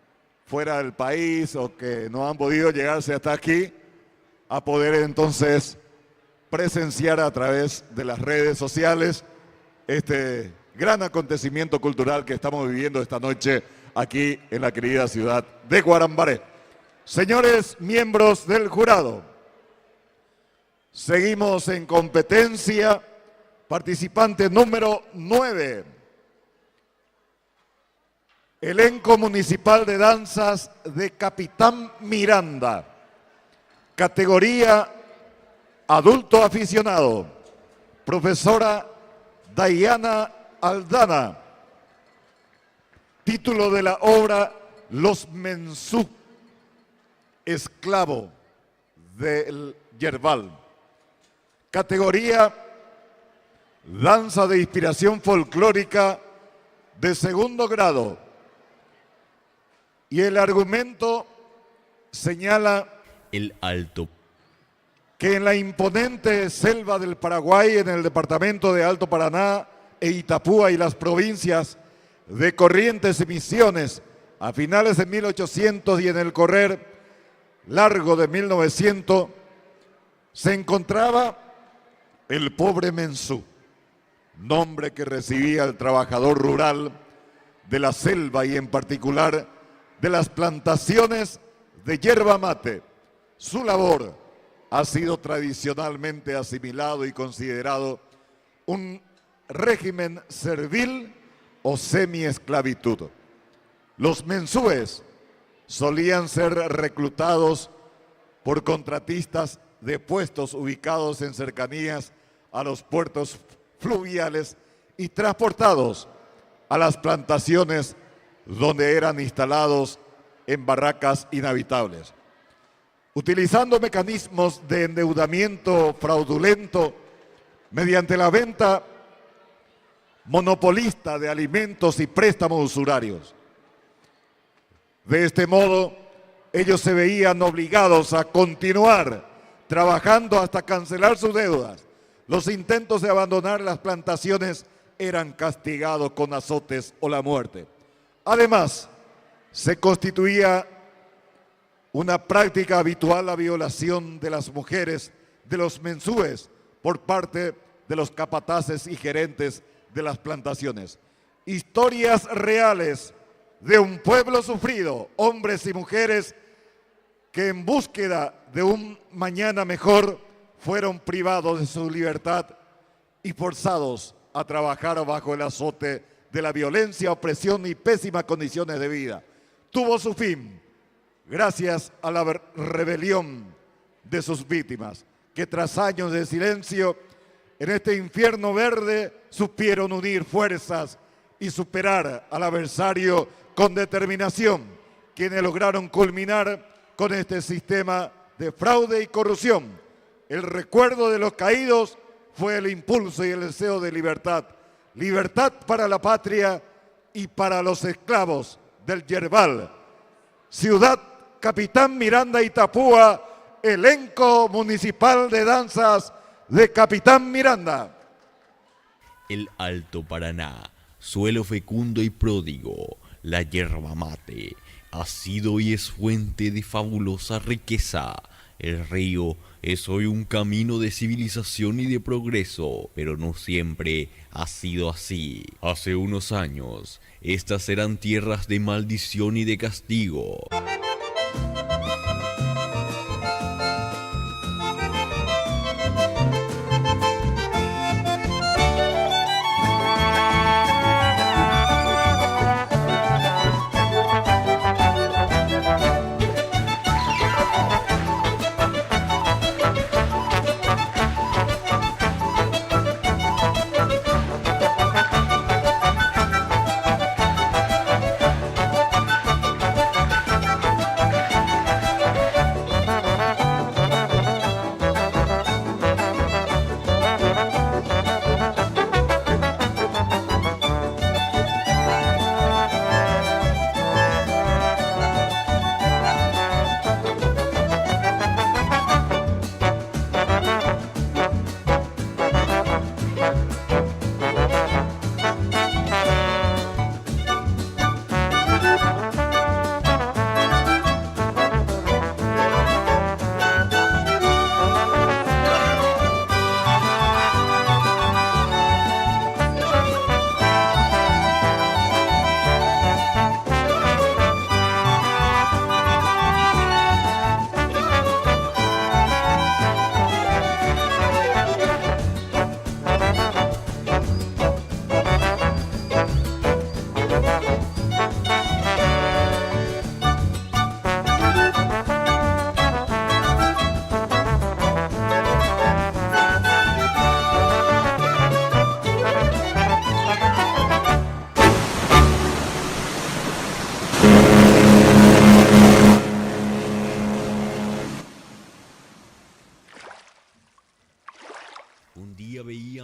fuera del país o que no han podido llegarse hasta aquí, a poder entonces presenciar a través de las redes sociales este gran acontecimiento cultural que estamos viviendo esta noche aquí en la querida ciudad de Guarambaré. Señores miembros del jurado, seguimos en competencia. Participante número 9. Elenco Municipal de Danzas de Capitán Miranda. Categoría adulto aficionado. Profesora Dayana Aldana. Título de la obra Los Mensú, esclavo del Yerbal. Categoría danza de inspiración folclórica de segundo grado. Y el argumento señala el alto que en la imponente selva del Paraguay, en el departamento de Alto Paraná e Itapúa y las provincias de Corrientes y Misiones, a finales de 1800 y en el correr largo de 1900, se encontraba el pobre Mensú, nombre que recibía el trabajador rural de la selva y en particular de las plantaciones de yerba mate. Su labor ha sido tradicionalmente asimilado y considerado un régimen servil o semiesclavitud. Los mensúes solían ser reclutados por contratistas de puestos ubicados en cercanías a los puertos fluviales y transportados a las plantaciones donde eran instalados en barracas inhabitables. Utilizando mecanismos de endeudamiento fraudulento mediante la venta monopolista de alimentos y préstamos usurarios. De este modo, ellos se veían obligados a continuar trabajando hasta cancelar sus deudas. Los intentos de abandonar las plantaciones eran castigados con azotes o la muerte. Además, se constituía una práctica habitual la violación de las mujeres de los mensúes por parte de los capataces y gerentes de las plantaciones. Historias reales de un pueblo sufrido, hombres y mujeres que en búsqueda de un mañana mejor fueron privados de su libertad y forzados a trabajar bajo el azote de la violencia, opresión y pésimas condiciones de vida. Tuvo su fin gracias a la rebelión de sus víctimas, que tras años de silencio, en este infierno verde supieron unir fuerzas y superar al adversario con determinación, quienes lograron culminar con este sistema de fraude y corrupción. El recuerdo de los caídos fue el impulso y el deseo de libertad. Libertad para la patria y para los esclavos del Yerbal. Ciudad Capitán Miranda, Itapúa, elenco municipal de danzas de Capitán Miranda. El Alto Paraná, suelo fecundo y pródigo, la yerba mate, ha sido y es fuente de fabulosa riqueza. El río es hoy un camino de civilización y de progreso, pero no siempre ha sido así. Hace unos años, estas eran tierras de maldición y de castigo.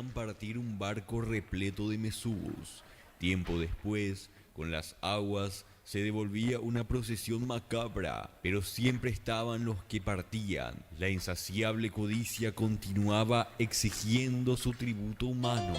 veían partir un barco repleto de mesugos. Tiempo después, con las aguas, se devolvía una procesión macabra, pero siempre estaban los que partían. La insaciable codicia continuaba exigiendo su tributo humano.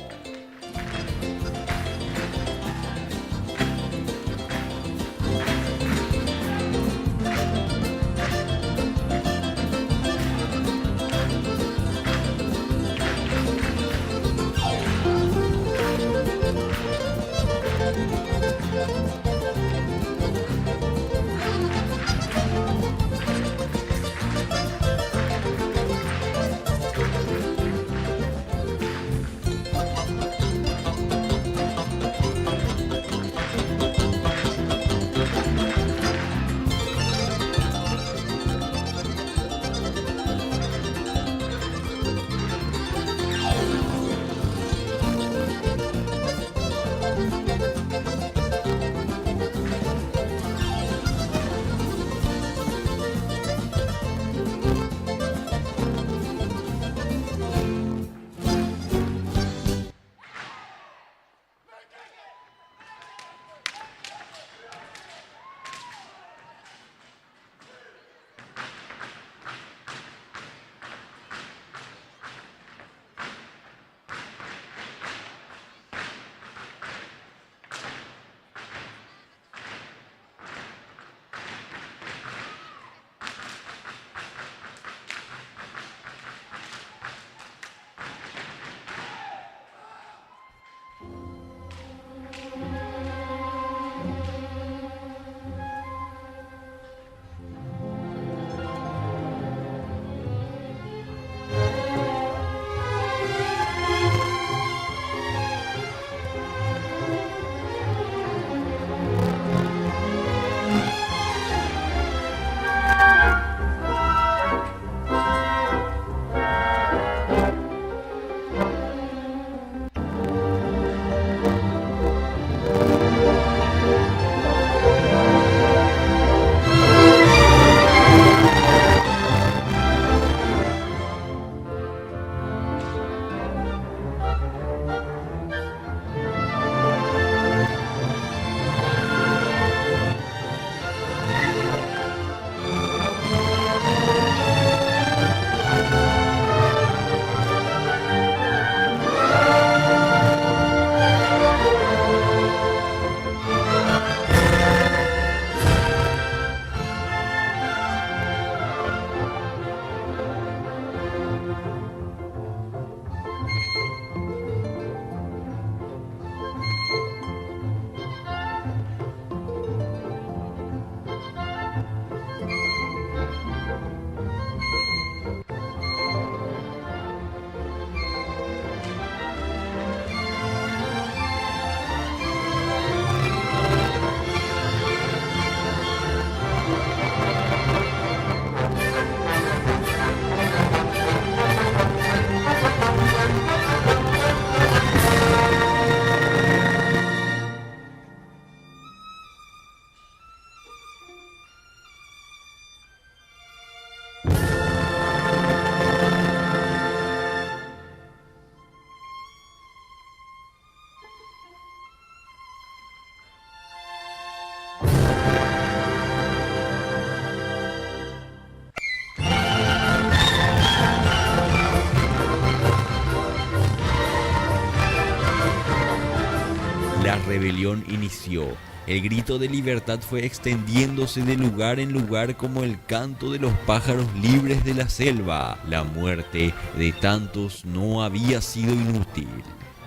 La rebelión inició. El grito de libertad fue extendiéndose de lugar en lugar como el canto de los pájaros libres de la selva. La muerte de tantos no había sido inútil.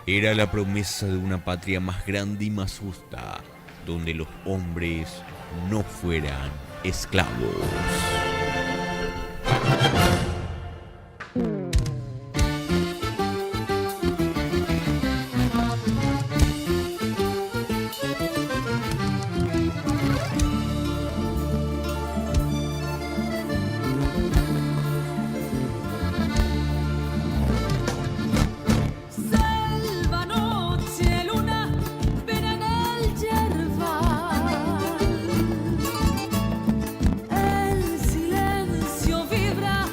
Era la promesa de una patria más grande y más justa, donde los hombres no fueran esclavos. Selva, noche, luna, ven en el yerbal. El silencio vibra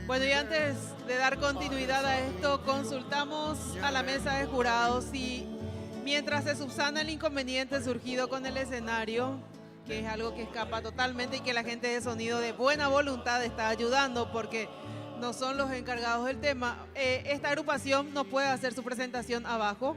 Bueno, y antes de dar continuidad a esto, consultamos a la mesa de jurados y mientras se subsana el inconveniente surgido con el escenario, que es algo que escapa totalmente y que la gente de sonido de buena voluntad está ayudando porque no son los encargados del tema, esta agrupación no puede hacer su presentación abajo.